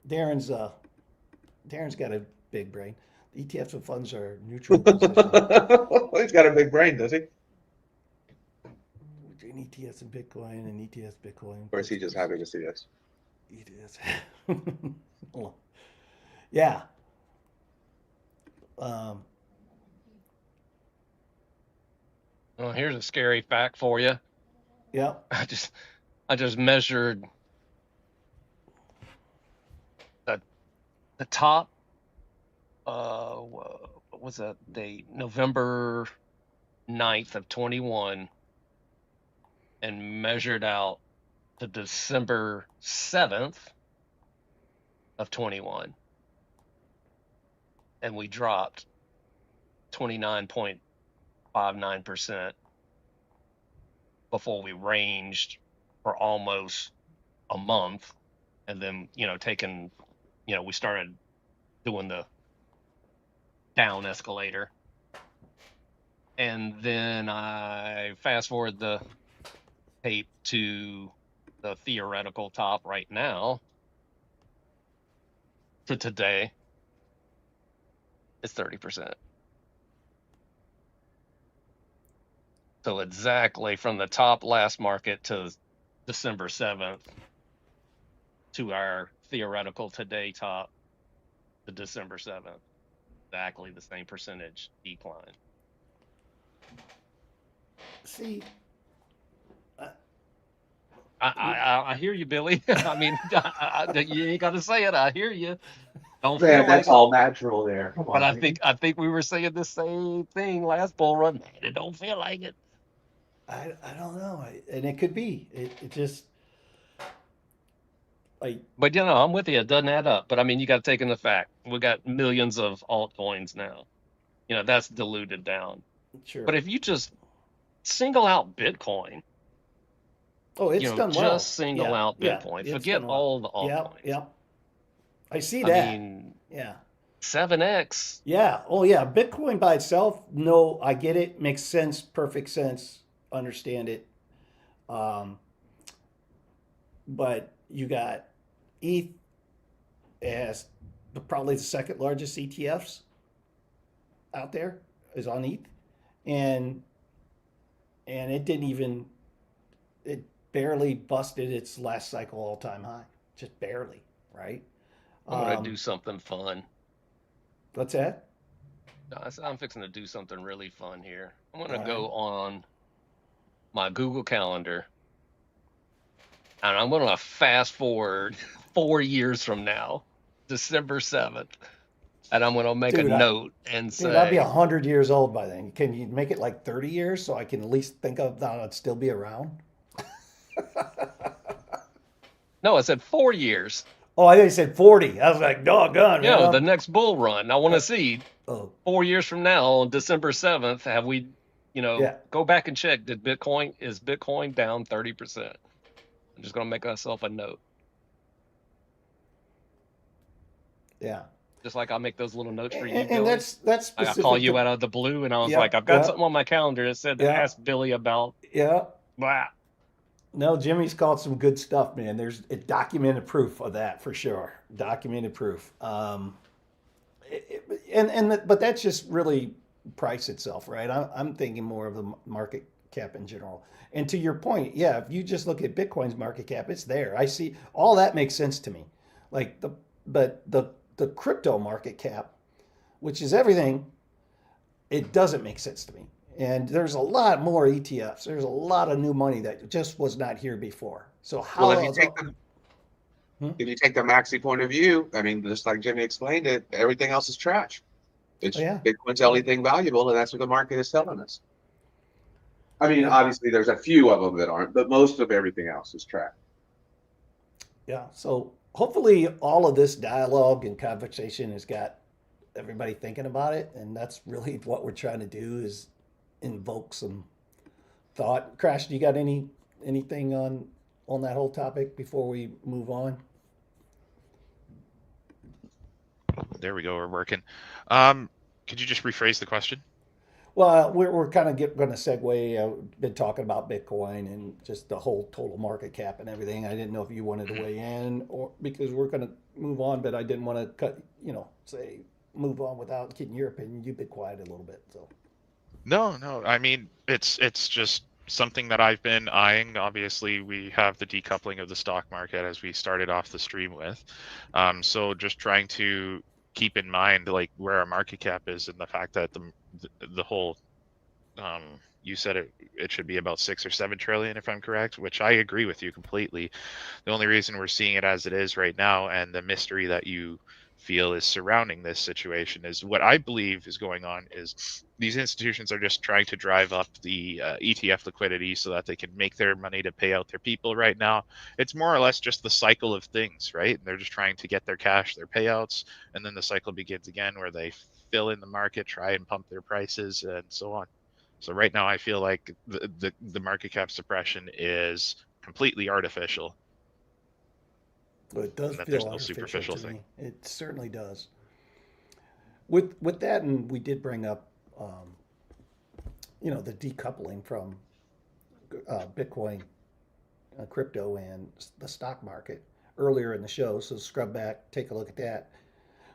Darren's got a big brain. The ETFs and funds are neutral position. He's got a big brain, does he? Between ETFs and Bitcoin and ETFs Bitcoin. Or is he just happy to see us? ETFs. Yeah. Well, here's a scary fact for you. Yeah. I just measured the top. What was that date? November 9th of 21, and measured out to December 7th of 21, and we dropped 29.59% before we ranged for almost a month, and then we started doing the down escalator, and then I fast forward the tape to the theoretical top right now to today. It's 30%. So exactly from the top last market to December 7th to our theoretical today top to December 7th. Exactly the same percentage decline. See, I hear you, Billy. I mean, you ain't got to say it. I hear you. Don't Man, feel like that's it. all natural there. Come But on, man. I think we were saying the same thing last bull run. Man, it don't feel like it. I don't know. And it could be. It just like But I'm with you. It doesn't add up. But I mean, you got to take in the fact we got millions of altcoins now. That's diluted down. sure. But if you just single out Bitcoin, Oh, it's done well. just single Yeah, out yeah, Bitcoin. it's Forget done well. all the Yep, altcoins. yep. I see I that. mean, Yeah. 7x. Yeah. Oh, yeah. Bitcoin by itself, no, I get it. Makes sense. Perfect sense. Understand it. But you got ETH as probably the second largest ETFs out there is on ETH, and it didn't even it barely busted its last cycle all time high, just barely, right? I'm gonna do something fun. What's that? No, I said I'm fixing to do something really fun here. I'm gonna All go right. on my Google Calendar, and I'm gonna fast forward 4 years from now, December 7th, and I'm gonna make a Dude, note and I'll be say, 100 years old by then. Can you make it like 30 years so I can at least think of that I'd still be around? no, I said 4 years. Oh, I think you said 40. I was like, doggone, man. The next bull run. I want to see Oh, 4 years from now on December 7th, have we, yeah. go back and check. Is Bitcoin down 30%? I'm just going to make myself a note. Yeah. Just like I make those little notes for you, And Billy. that's Like I specific call you to, out of the blue, and I was Yep, like, I've got yep. something on my calendar that said to Yeah. ask Billy about yeah. blah. No, Jimmy's called some good stuff, man. There's documented proof of that for sure. Documented proof. But that's just really price itself, right? I'm thinking more of the market cap in general. And to your point, yeah, if you just look at Bitcoin's market cap, it's there. I see all that makes sense to me. Like the crypto market cap, which is everything, it doesn't make sense to me. And there's a lot more ETFs. There's a lot of new money that just was not here before. So how Well, if you else? take the maxi point of view, I mean, just like Jimmy explained it, everything else is trash. It's Yeah. Bitcoin's the only thing valuable, and that's what the market is telling us. I mean, obviously, there's a few of them that aren't, but most of everything else is trash. Yeah. So hopefully all of this dialogue and conversation has got everybody thinking about it. And that's really what we're trying to do is invoke some thought. Crash, do you got anything on that whole topic before we move on? There we go. We're working. Could you just rephrase the question? Well, we're kind of going to segue. Been talking about Bitcoin and just the whole total market cap and everything. I didn't know if you wanted to weigh in or because we're going to move on, but I didn't want to say move on without getting your opinion. You've been quiet a little bit, so. No. I mean, it's just something that I've been eyeing. Obviously, we have the decoupling of the stock market as we started off the stream with. So just trying to keep in mind like where our market cap is and the fact that the whole you said it should be about 6 or 7 trillion if I'm correct, which I agree with you completely. The only reason we're seeing it as it is right now and the mystery that you feel is surrounding this situation is what I believe is going on is these institutions are just trying to drive up the ETF liquidity so that they can make their money to pay out their people right now. It's more or less just the cycle of things, right? And they're just trying to get their cash, their payouts, and then the cycle begins again where they fill in the market, try and pump their prices and so on. So right now I feel like the market cap suppression is completely artificial. Well, it does That feel there's no artificial superficial to thing. me. It certainly does. With that, and we did bring up, the decoupling from Bitcoin, crypto, and the stock market earlier in the show. So scrub back, take a look at that.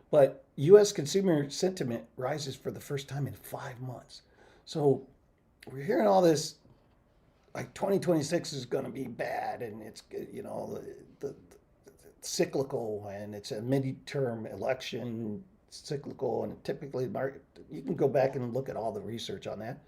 But U.S. consumer sentiment rises for the first time in 5 months. So we're hearing all this, like 2026 is going to be bad, and it's, you know, the cyclical, and it's a midterm election, cyclical, and typically market. You can go back and look at all the research on that.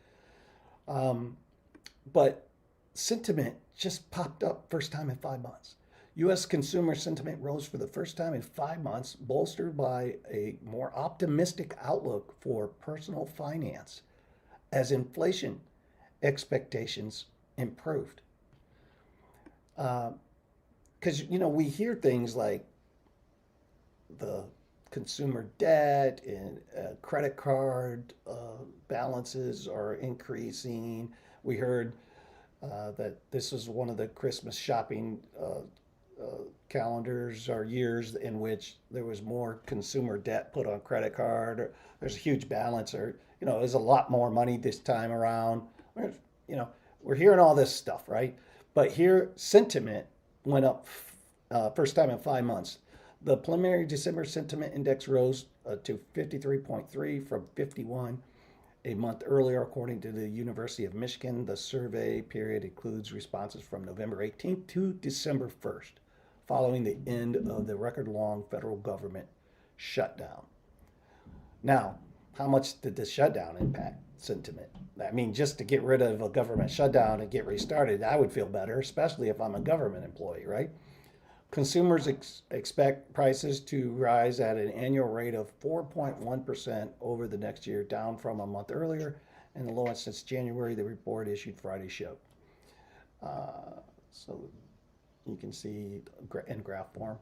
But sentiment just popped up first time in 5 months. U.S. consumer sentiment rose for the first time in 5 months, bolstered by a more optimistic outlook for personal finance as inflation expectations improved. Because, you know, we hear things like the consumer debt and credit card balances are increasing. We heard that this is one of the Christmas shopping calendars or years in which there was more consumer debt put on credit card. Or there's a huge balance, or, you know, there's a lot more money this time around. You know, we're hearing all this stuff, right? But here, sentiment went up first time in 5 months. The preliminary December sentiment index rose to 53.3 from 51 a month earlier, according to the University of Michigan. The survey period includes responses from November 18th to December 1st, following the end of the record-long federal government shutdown. Now, how much did this shutdown impact sentiment? I mean, just to get rid of a government shutdown and get restarted, I would feel better, especially if I'm a government employee, right? Consumers expect prices to rise at an annual rate of 4.1% over the next year, down from a month earlier, and the lowest since January, the report issued Friday showed. So you can see in graph form.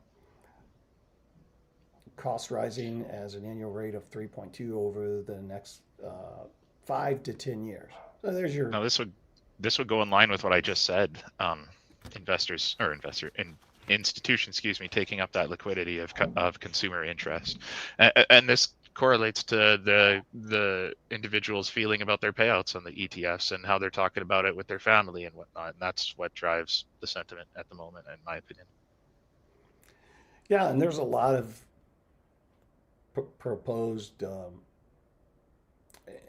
Costs rising as an annual rate of 3.2 over the next 5 to 10 years. So there's your. No, this would go in line with what I just said. Institutions, taking up that liquidity of consumer interest, and this correlates to the individual's feeling about their payouts on the ETFs and how they're talking about it with their family and whatnot. And that's what drives the sentiment at the moment, in my opinion. Yeah, and there's a lot of proposed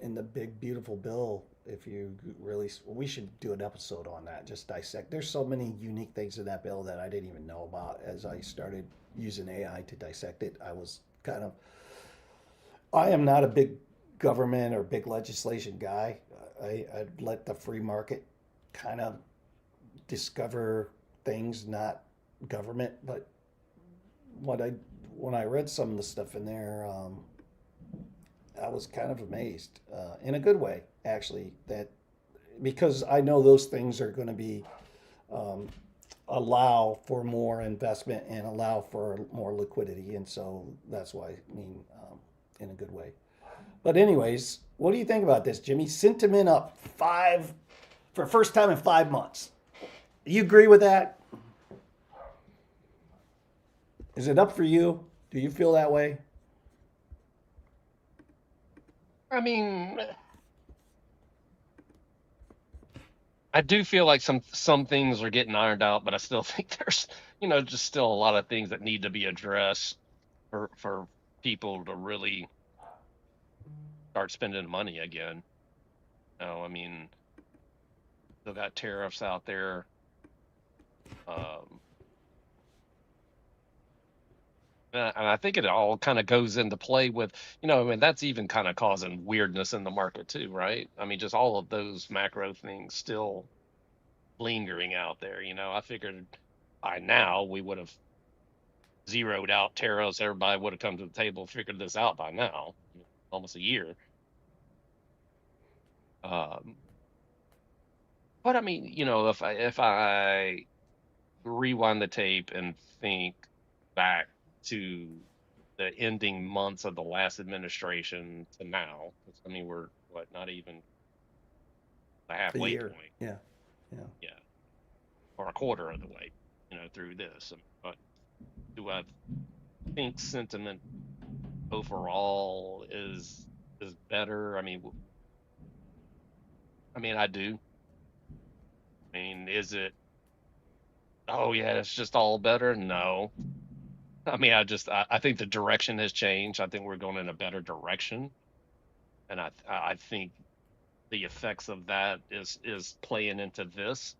in the big beautiful bill. If you really, we should do an episode on that, just dissect. There's so many unique things in that bill that I didn't even know about. As I started using AI to dissect it, I am not a big government or big legislation guy. I'd let the free market kind of discover things, not government. But when I read some of the stuff in there, I was kind of amazed, in a good way, actually, that because I know those things are going to be allow for more investment and allow for more liquidity, and so that's why I mean, in a good way. But anyways, what do you think about this, Jimmy? Sentiment up 5 for first time in 5 months. You agree with that? Is it up for you? Do you feel that way? I mean, I do feel like some things are getting ironed out, but I still think there's, just still a lot of things that need to be addressed for people to really start spending money again. I mean, still got tariffs out there. And I think it all kind of goes into play with, that's even kind of causing weirdness in the market too, right? I mean, just all of those macro things still lingering out there. I figured by now we would have zeroed out tariffs. Everybody would have come to the table, figured this out by now, almost a year. But I mean, if I rewind the tape and think back to the ending months of the last administration to now, I mean, we're not even the halfway point. Yeah, or a quarter of the way, through this. But do I think sentiment overall is better? I mean, I do. I mean, is it? Oh yeah, it's just all better. No. I mean, I think the direction has changed. I think we're going in a better direction, and I think the effects of that is playing into this.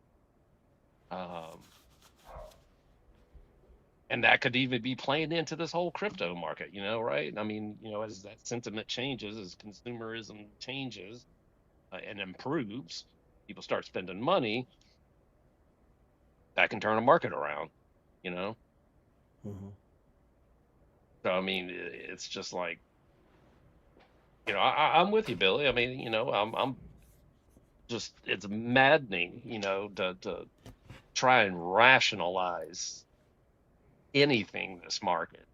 And that could even be playing into this whole crypto market, right? I mean, as that sentiment changes, as consumerism changes and improves, people start spending money, that can turn a market around, you know? Mhm. So, I mean, it's just like, I'm with you, Billy. I mean, I'm just, it's maddening, to try and rationalize anything this market,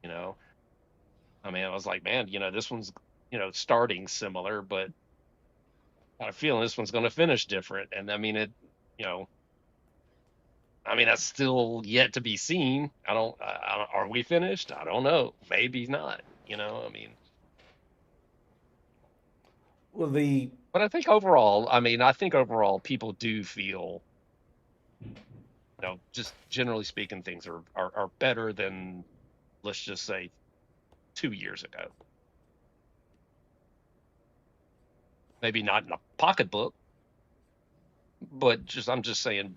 you know? I mean, I was like, man, this one's, starting similar, but I got a feeling this one's going to finish different. And I mean, you know, that's still yet to be seen. Are we finished? I don't know. Maybe not, I mean, Well, but I think overall people do feel, just generally speaking, things are better than, let's just say, 2 years ago. Maybe not in a pocketbook, but I'm just saying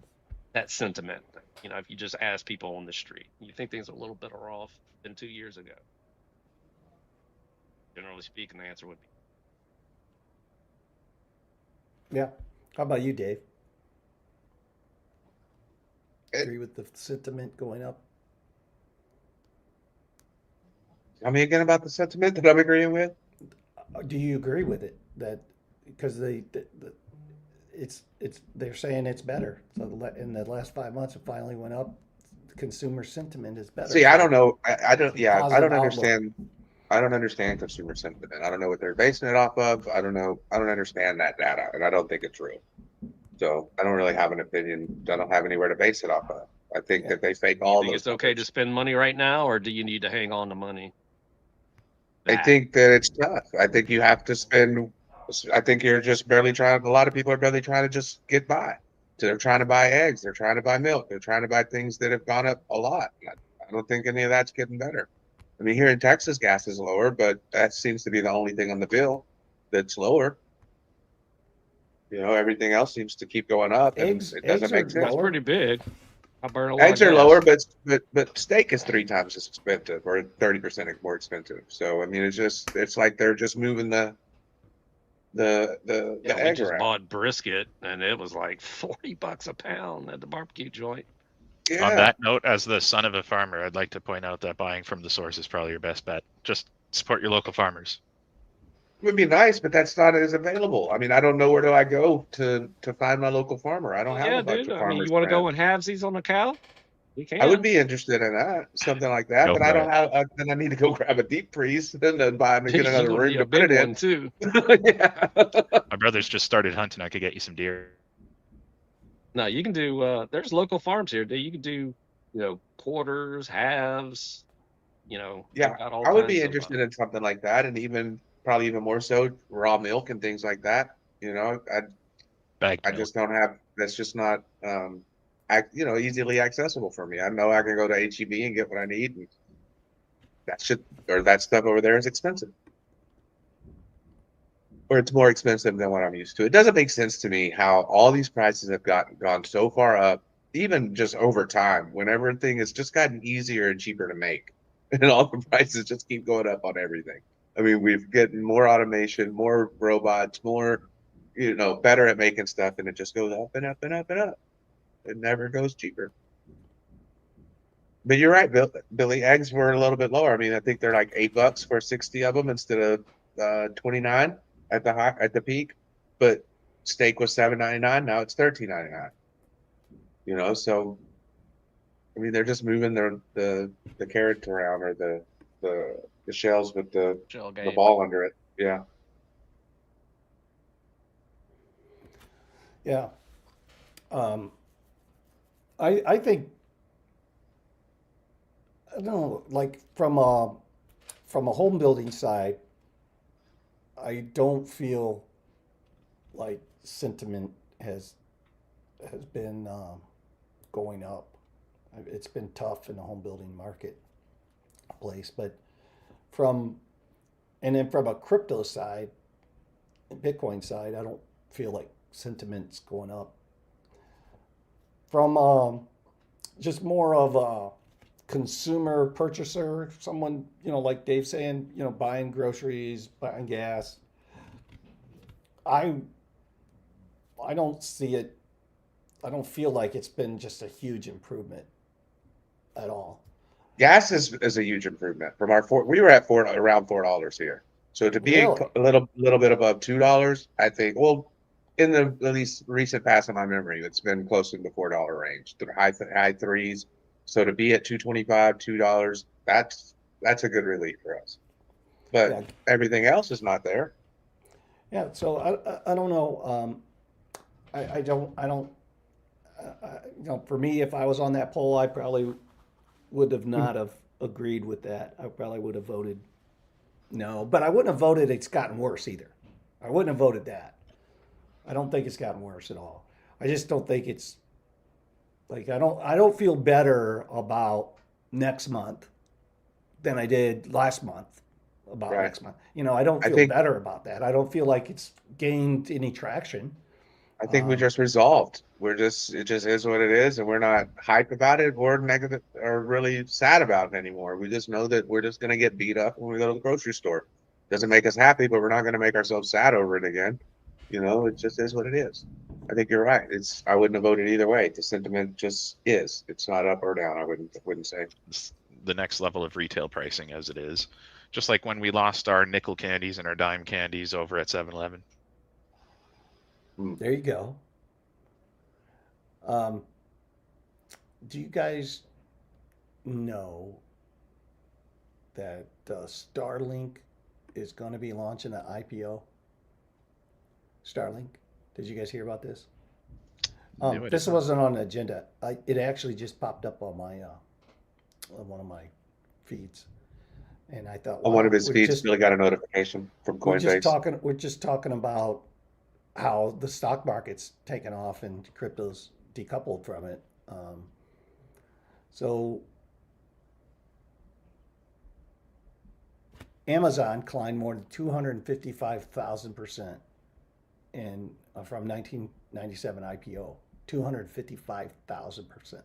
that sentiment. If you just ask people on the street, you think things are a little better off than 2 years ago. Generally speaking, the answer would be yeah. How about you, Dave? It- Agree with the sentiment going up? Tell me again about the sentiment that I'm agreeing with. Do you agree with it that because it's they're saying it's better. So in the last 5 months, it finally went up. Consumer sentiment is better. See, I don't So know. I don't. it's a Yeah, I positive don't outlook. understand. I don't understand consumer sentiment. I don't know what they're basing it off of. I don't know. I don't understand that data, and I don't think it's real. So I don't really have an opinion. I don't have anywhere to base it off of. I think Yeah. that they fake you all think those it's okay to numbers. spend money right now, or do you need to hang on to money? I think that it's tough. I think you have to spend. I think you're just barely trying. A lot of people are barely trying to just get by. So they're trying to buy eggs. They're trying to buy milk. They're trying to buy things that have gone up a lot. I don't think any of that's getting better. I mean, here in Texas, gas is lower, but that seems to be the only thing on the bill that's lower. Everything else seems to keep going up, and it doesn't Eggs are make That's sense. lower. pretty big. I burn a lot of Eggs are lower, gas. but steak is 3 times as expensive, or 30% more expensive. So I mean, it's like they're just moving Yeah, the we egg just around. bought brisket, and it was like $40 a pound at the barbecue joint. On Yeah, that note, as the son of a farmer, I'd like to point out that buying from the source is probably your best bet. Just support your local farmers. it would be nice, but that's not as available. I mean, I don't know where do I go to find my local farmer. I don't Well, have yeah, a bunch dude. of I mean, you farmers want to go friends. with halvesies on the cow? We I would can. be interested in that, something like that, Go but I for don't it. have. Then I need to go grab a deep freeze and then buy and get You're another gonna need room a to put big it in. one too. Yeah. My brother's just started hunting. I could get you some deer. No, you can do. There's local farms here. Dude. You can do, quarters, halves. They've Yeah, got all I would be kinds of. interested in something like that, and probably even more so raw milk and things like that. Bagged I milk. just don't have. That's just not easily accessible for me. I know I can go to HEB and get what I need, and that stuff over there is expensive, or it's more expensive than what I'm used to. It doesn't make sense to me how all these prices have gone so far up, even just over time, when everything has just gotten easier and cheaper to make, and all the prices just keep going up on everything. I mean, we've getting more automation, more robots, more, better at making stuff, and it just goes up and up and up and up. It never goes cheaper. But you're right, Billy. Eggs were a little bit lower. I mean, I think they're like $8 for 60 of them instead of 29 at the peak. But steak was $7.99. Now it's $13.99. So I mean, they're just moving the carrots around, or the shells with Shell the game. ball under it. Yeah. Yeah. Um, I think I don't know, like from a home building side, I don't feel like sentiment has been going up. It's been tough in the home building marketplace, but from and then from a crypto side, Bitcoin side, I don't feel like sentiment's going up. From just more of a consumer purchaser, someone, like Dave saying, buying groceries, buying gas. I don't see it. I don't feel like it's been just a huge improvement at all. Gas is a huge improvement from we were at around $4 here. So to be Really? a little bit above $2, I think, well, in the at least recent past of my memory, it's been close in the $4 range, the high threes. So to be at 2.25, $2, that's a good relief for us. But Yeah. everything else is not there. Yeah. So I don't know. I don't. For me, if I was on that poll, I probably would have not have agreed with that. I probably would have voted no, but I wouldn't have voted it's gotten worse either. I wouldn't have voted that. I don't think it's gotten worse at all. I just don't think it's like I don't feel better about next month than I did last month about Right. next month. I don't I feel think- better about that. I don't feel like it's gained any traction. I think we just resolved. It just is what it is, and we're not hype about it or negative or really sad about it anymore. We just know that we're just gonna get beat up when we go to the grocery store. Doesn't make us happy, but we're not gonna make ourselves sad over it again. It just is what it is. I think you're right. I wouldn't have voted either way. The sentiment just is. It's not up or down. I wouldn't say. It's the next level of retail pricing as it is. Just like when we lost our nickel candies and our dime candies over at 7-Eleven. There you go. Do you guys know that Starlink is going to be launching an IPO? Starlink? Did you guys hear about this? No, I This did not. wasn't on the agenda. It actually just popped up on my on one of my feeds, and I thought, On one of wow, his we're feeds, just- Billy got a notification from we're just Coinbase. talking about how the stock market's taken off and crypto's decoupled from it. So Amazon climbed more than 255,000% from 1997 IPO, 255,000%.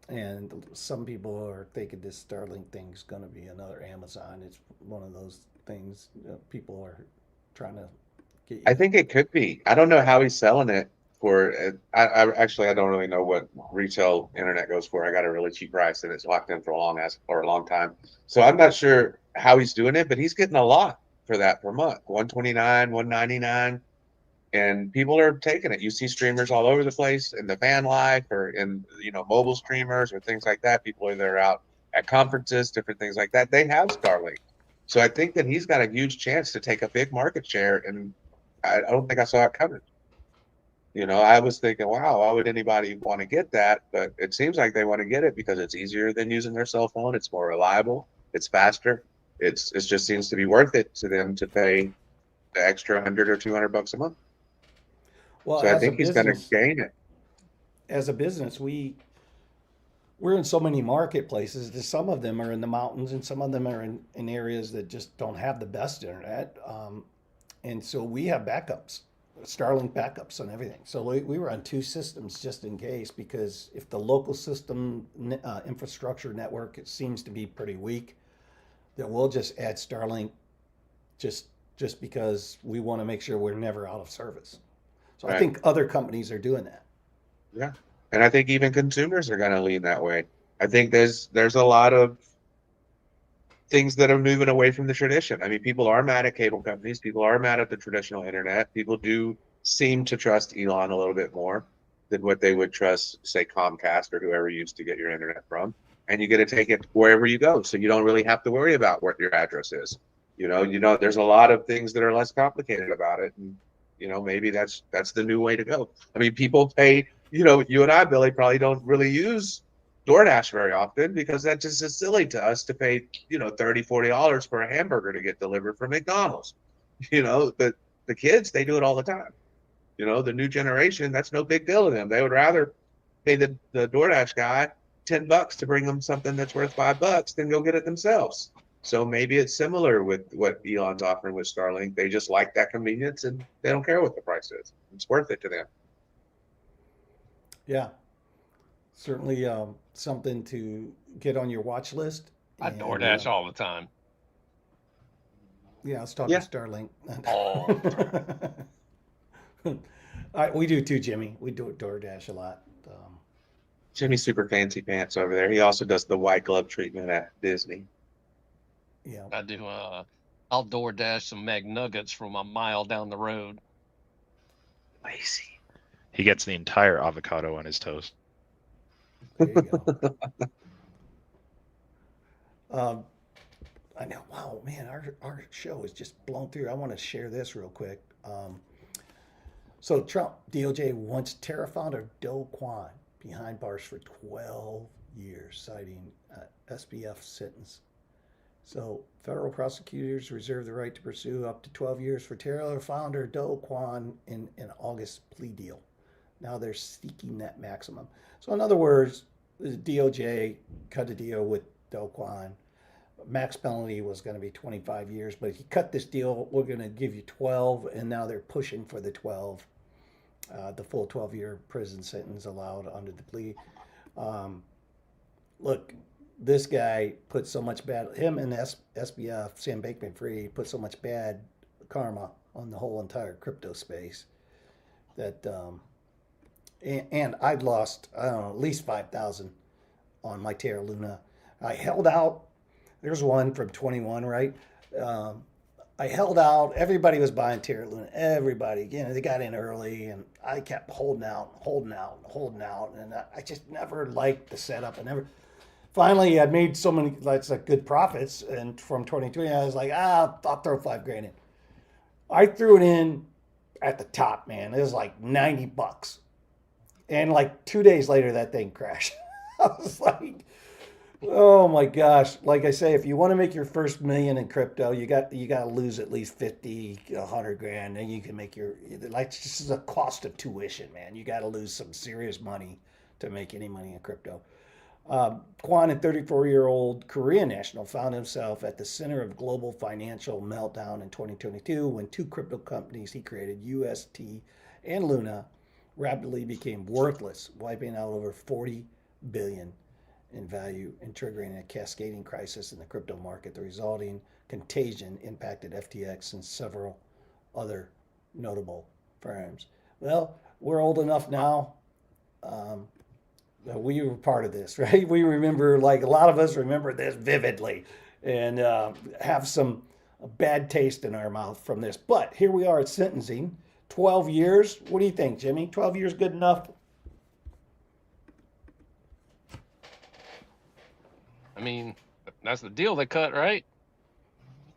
And some people are thinking this Starlink thing's going to be another Amazon. It's one of those things people are trying to get you. I think it could be. I don't know how he's selling it for. I actually I don't really know what retail internet goes for. I got a really cheap price and it's locked in for a long time. So I'm not sure how he's doing it, but he's getting a lot for that per month. 129, 199. And people are taking it. You see streamers all over the place in the van life or in mobile streamers or things like that. People are out at conferences, different things like that. They have Starlink. So I think that he's got a huge chance to take a big market share, and I don't think I saw it coming. I was thinking, wow, why would anybody want to get that? But it seems like they want to get it because it's easier than using their cell phone. It's more reliable. It's faster. It just seems to be worth it to them to pay the extra 100 or $200 a month. Well, So I as a think he's going to business, gain it. as a business, we're in so many marketplaces. Some of them are in the mountains, and some of them are in areas that just don't have the best internet. And so we have backups, Starlink backups on everything. So we were on two systems just in case, because if the local system infrastructure network it seems to be pretty weak, then we'll just add Starlink just because we want to make sure we're never out of service. So I Right. think other companies are doing that. Yeah. And I think even consumers are going to lean that way. I think there's a lot of things that are moving away from the tradition. I mean, people are mad at cable companies. People are mad at the traditional internet. People do seem to trust Elon a little bit more than what they would trust, say, Comcast or whoever you used to get your internet from. And you get to take it wherever you go. So you don't really have to worry about what your address is. There's a lot of things that are less complicated about it. And, maybe that's the new way to go. I mean, people pay, you and I, Billy, probably don't really use DoorDash very often because that just is silly to us to pay, $30, $40 for a hamburger to get delivered from McDonald's. But the kids, they do it all the time. The new generation, that's no big deal to them. They would rather pay the DoorDash guy $10 to bring them something that's worth $5 than go get it themselves. So maybe it's similar with what Elon's offering with Starlink. They just like that convenience and they don't care what the price is. It's worth it to them. Yeah, certainly something to get on your watch list. I And DoorDash all the time. yeah, I was talking Yeah. Starlink. All We do too, Jimmy. We do DoorDash a lot. Jimmy's super fancy pants over there. He also does the white glove treatment at Disney. Yeah, I do. I'll DoorDash some McNuggets from a mile down the road. Lazy. He gets the entire avocado on his toast. there you go. I know. Wow, man, our show is just blown through. I want to share this real quick. So Trump, DOJ wants Terra founder Do Kwan behind bars for 12 years, citing SBF sentence. So federal prosecutors reserve the right to pursue up to 12 years for Terra founder Do Kwan in an August plea deal. Now they're seeking that maximum. So in other words, the DOJ cut a deal with Do Kwan. Max penalty was going to be 25 years, but if you cut this deal, we're going to give you 12, and now they're pushing for the 12, the full 12-year prison sentence allowed under the plea. Look, this guy put so much him and SBF, Sam Bankman-Fried, put so much bad karma on the whole entire crypto space that, and I'd lost, I don't know, at least 5,000 on my Terra Luna. I held out. There's one from 21, right? I held out. Everybody was buying Terra Luna. Everybody, they got in early, and I kept holding out, and I just never liked the setup. I never. Finally, I'd made so many like good profits, and from 23, I was like, I'll throw $5,000 in. I threw it in at the top, man. It was like $90, and like 2 days later, that thing crashed. I was like, oh my gosh. Like I say, if you want to make your first million in crypto, you got to lose at least 50, $100,000. Then you can make this is a cost of tuition, man. You got to lose some serious money to make any money in crypto. Kwan, a 34-year-old Korean national, found himself at the center of global financial meltdown in 2022 when two crypto companies he created, UST and Luna, rapidly became worthless, wiping out over 40 billion in value and triggering a cascading crisis in the crypto market. The resulting contagion impacted FTX and several other notable firms. Well, we're old enough now. We were part of this, right? We remember, like a lot of us remember this vividly, and have some bad taste in our mouth from this. But here we are at sentencing. 12 years. What do you think, Jimmy? 12 years good enough? I mean, that's the deal they cut, right?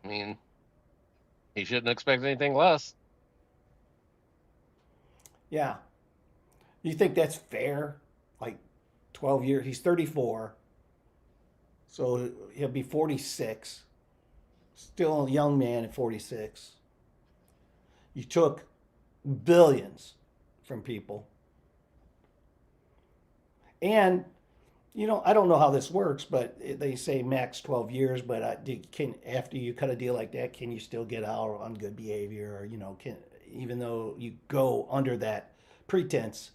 I mean, he shouldn't expect anything less. Yeah. You think that's fair? Like 12 years. He's 34. So he'll be 46. Still a young man at 46. You took billions from people. And, I don't know how this works, but they say max 12 years. But after you cut a deal like that, can you still get out on good behavior? Or, even though you go under that pretense,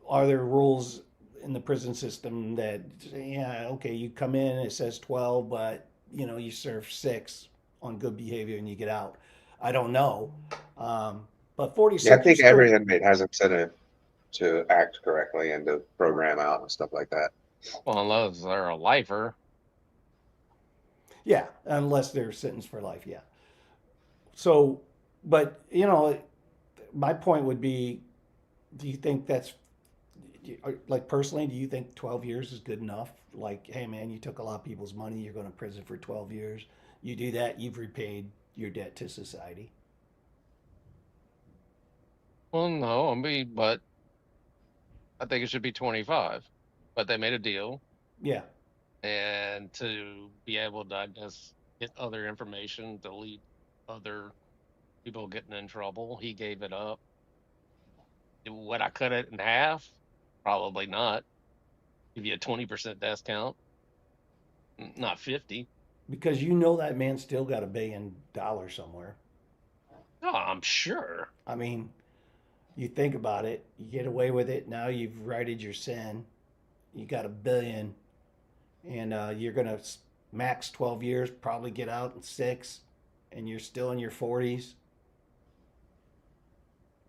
are there rules in the prison system that, okay, you come in and it says 12, but, you serve 6 on good behavior and you get out? I don't know. But 46. Yeah, I think every inmate has incentive to act correctly and to program out and stuff like that. Well, unless they're a lifer. Yeah, unless they're sentenced for life, yeah. So, but, my point would be, do you think like personally, do you think 12 years is good enough? Like, hey man, you took a lot of people's money, you're going to prison for 12 years. You do that, you've repaid your debt to society. Well, no, but I think it should be 25. But they made a deal. Yeah. And to be able to, I guess, get other information, delete other people getting in trouble, he gave it up. Would I cut it in half? Probably not. Give you a 20% discount, not 50. Because you know that man still got $1 billion somewhere. Oh, I'm sure. I mean, you think about it, you get away with it. Now you've righted your sin. You got $1 billion, and you're gonna max 12 years, probably get out in 6, and you're still in your 40s.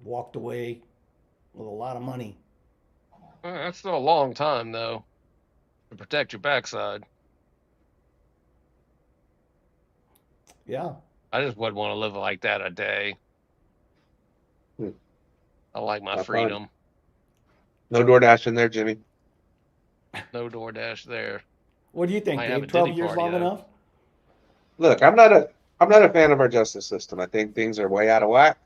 Walked away with a lot of money. That's still a long time, though, to protect your backside. Yeah. I just wouldn't want to live like that a day. Hmm. I like my Have fun. freedom. No DoorDash in there, Jimmy. No DoorDash there. What do you think, Might have Dave? a 12 Diddy years party, long though. enough? Look, I'm not a fan of our justice system. I think things are way out of whack.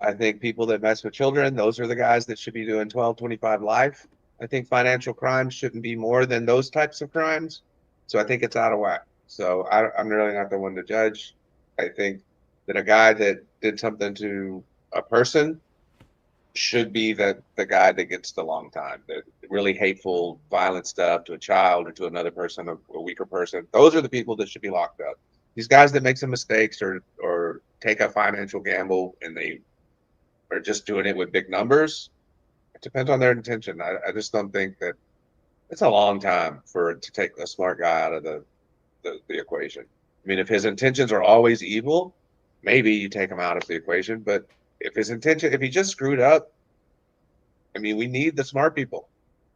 I think people that mess with children, those are the guys that should be doing 12, 25 life. I think financial crimes shouldn't be more than those types of crimes. So I think it's out of whack. So I'm really not the one to judge. I think that a guy that did something to a person should be the guy that gets the long time. The really hateful, violent stuff to a child or to another person, a weaker person. Those are the people that should be locked up. These guys that make some mistakes or take a financial gamble and they are just doing it with big numbers. It depends on their intention. I just don't think that it's a long time for it to take a smart guy out of the equation. I mean, if his intentions are always evil, maybe you take him out of the equation. But if he just screwed up, I mean, we need the smart people.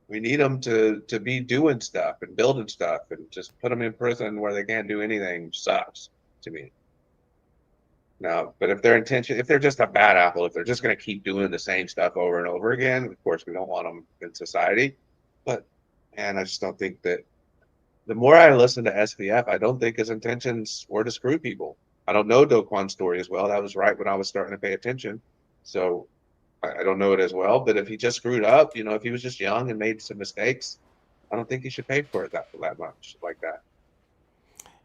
We need them to be doing stuff and building stuff, and just put them in prison where they can't do anything sucks to me. No, but if they're just a bad apple, if they're just going to keep doing the same stuff over and over again, of course, we don't want them in society. But, man, I just don't think that the more I listen to SVF, I don't think his intentions were to screw people. I don't know Do Kwan's story as well. That was right when I was starting to pay attention. So I don't know it as well. But if he just screwed up, if he was just young and made some mistakes, I don't think he should pay for it that much like that.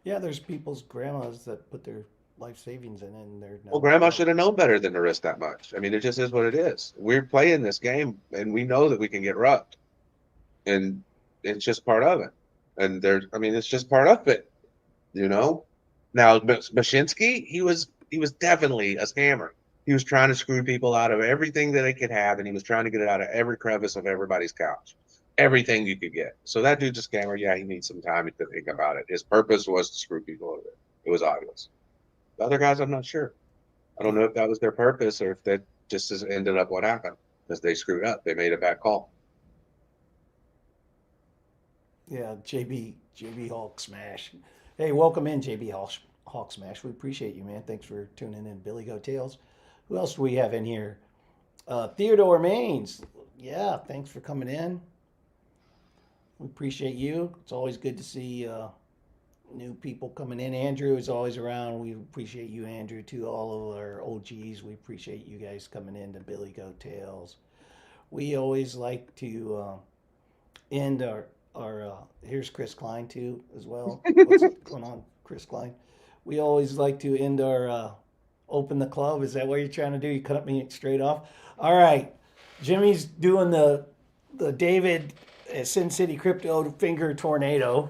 Yeah, there's people's grandmas that put their life savings in it, and they're Well, grandma should have known better than to risk that much. I mean, it just is what it is. We're playing this game, and we know that we can get robbed, and it's just part of it. And it's just part of it, Now, Mashinsky, he was definitely a scammer. He was trying to screw people out of everything that they could have, and he was trying to get it out of every crevice of everybody's couch, everything you could get. So that dude's a scammer. Yeah, he needs some time to think about it. His purpose was to screw people over. It was obvious. The other guys, I'm not sure. I don't know if that was their purpose or if that just has ended up what happened because they screwed up. They made a bad call. Yeah, JB Hawk Smash. Hey, welcome in, JB Hawk Smash. We appreciate you, man. Thanks for tuning in, Billy Goat Tales. Who else do we have in here? Theodore Maines. Yeah, thanks for coming in. We appreciate you. It's always good to see new people coming in. Andrew is always around. We appreciate you, Andrew, too. All of our OGs. We appreciate you guys coming in to Billy Goat Tales. We always like to end our here's Chris Klein too as well. What's going on, Chris Klein? We always like to end our open the club. Is that what you're trying to do? You cut me straight off. All right, Jimmy's doing the David Sin City Crypto finger tornado.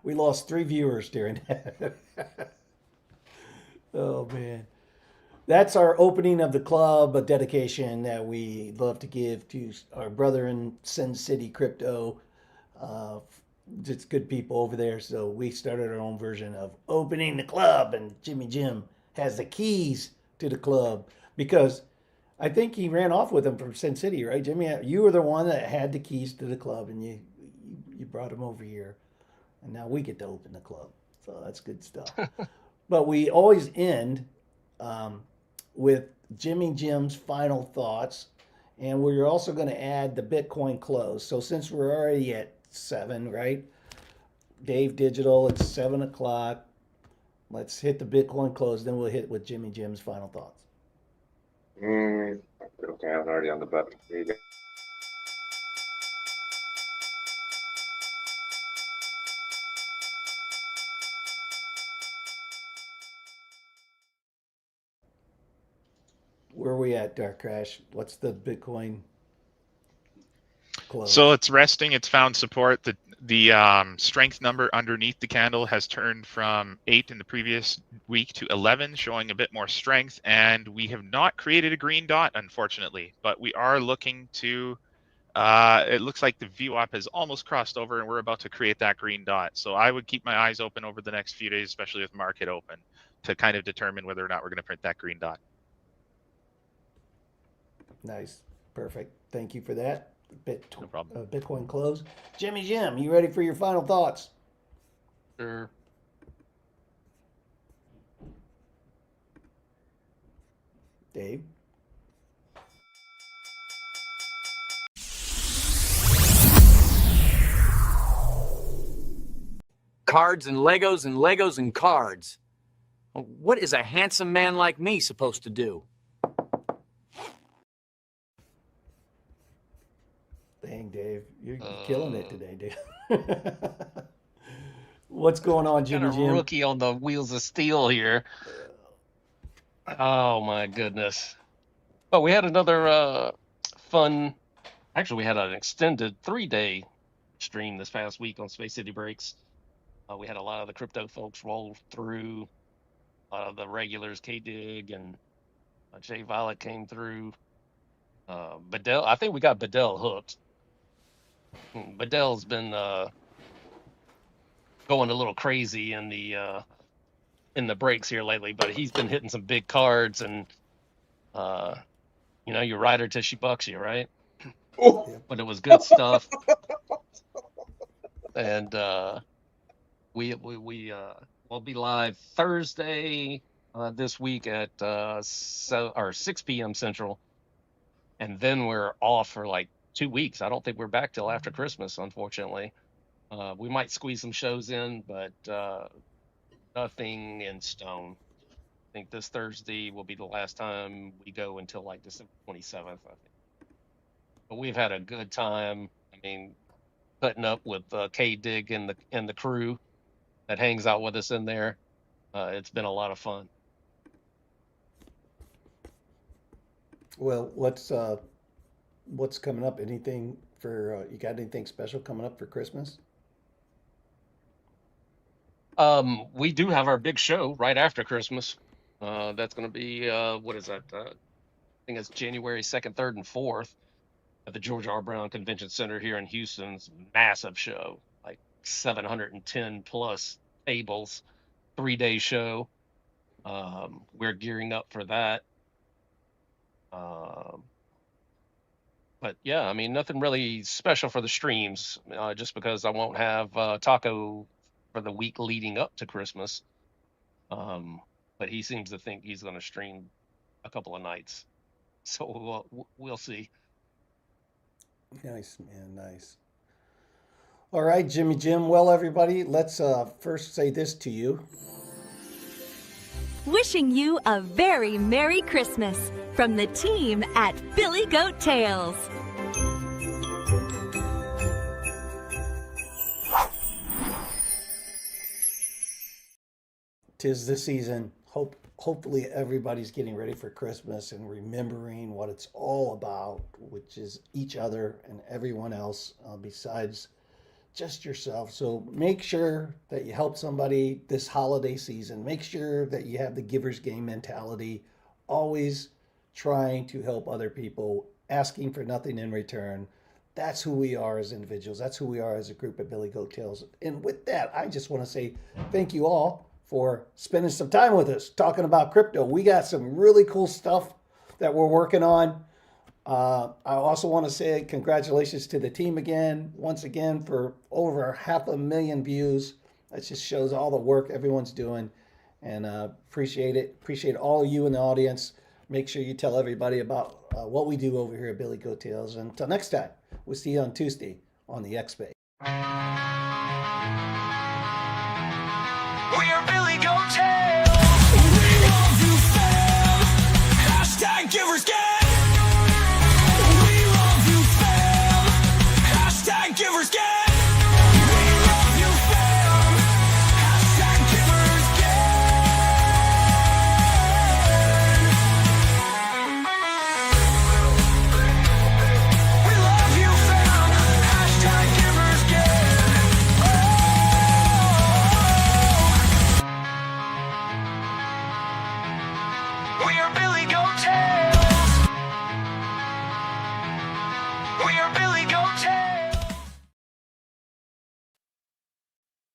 We lost 3 viewers during that. Oh, man. That's our opening of the club, a dedication that we love to give to our brother in Sin City Crypto. Just good people over there. So we started our own version of opening the club, and Jimmy Jim has the keys to the club because I think he ran off with him from Sin City, right, Jimmy? You were the one that had the keys to the club, and you brought him over here, and now we get to open the club. So that's good stuff. But we always end with Jimmy Jim's final thoughts, and we're also going to add the Bitcoin close. So since we're already at 7, right? Dave Digital, it's 7 o'clock. Let's hit the Bitcoin close, then we'll hit with Jimmy Jim's final thoughts. Okay, I'm already on the button. Here you go. Where are we at, Dark Crash? What's the Bitcoin close? So it's resting. It's found support. The strength number underneath the candle has turned from 8 in the previous week to 11, showing a bit more strength. And we have not created a green dot, unfortunately, but we are looking to. It looks like the VWAP has almost crossed over, and we're about to create that green dot. So I would keep my eyes open over the next few days, especially with market open, to kind of determine whether or not we're going to print that green dot. Nice. Perfect. Thank you for that. No problem. Bitcoin close. Jimmy Jim, you ready for your final thoughts? Sure. Dave? Cards and Legos and cards. What is a handsome man like me supposed to do? Dang, Dave. You're killing it today, Dave. What's going on, Jimmy Got a Jim? rookie on the wheels of steel here. Oh my goodness. But we had another fun. Actually, we had an extended 3-day stream this past week on Space City Breaks. We had a lot of the crypto folks roll through. A lot of the regulars, K-Dig and Jay Violet came through. Bedell, I think we got Bedell hooked. Bedell's been going a little crazy in the breaks here lately, but he's been hitting some big cards, and you ride her till she bucks you, right? But it was good stuff, and we'll be live Thursday this week at 6 p.m. Central, and then we're off for like 2 weeks. I don't think we're back till after Christmas, unfortunately. We might squeeze some shows in, but nothing in stone. I think this Thursday will be the last time we go until like December 27th, I think. But we've had a good time. I mean, putting up with K-Dig and the crew that hangs out with us in there. It's been a lot of fun. Well, what's coming up? Anything for you got anything special coming up for Christmas? We do have our big show right after Christmas. That's going to be what is that? I think it's January 2nd, 3rd, and 4th at the George R. Brown Convention Center here in Houston's massive show, like 710 plus tables, 3-day show. We're gearing up for that. But yeah, I mean, nothing really special for the streams, just because I won't have Taco for the week leading up to Christmas. But he seems to think he's going to stream a couple of nights, so we'll see. Nice, man, nice. All right, Jimmy Jim. Well, everybody, let's first say this to you. Wishing you a very Merry Christmas from the team at Billy Goat Tales. 'Tis the season. Hopefully everybody's getting ready for Christmas and remembering what it's all about, which is each other and everyone else besides just yourself. So make sure that you help somebody this holiday season. Make sure that you have the giver's game mentality, always trying to help other people, asking for nothing in return. That's who we are as individuals. That's who we are as a group of Billy Goat Tales. And with that, I just want to say thank you all for spending some time with us talking about crypto. We got some really cool stuff that we're working on. I also want to say congratulations to the team once again, for over 500,000 views. That just shows all the work everyone's doing, and appreciate it. Appreciate all of you in the audience. Make sure you tell everybody about what we do over here at Billy Goat Tales. Until next time, we'll see you on Tuesday on the X-Bay. We are Billy Goat.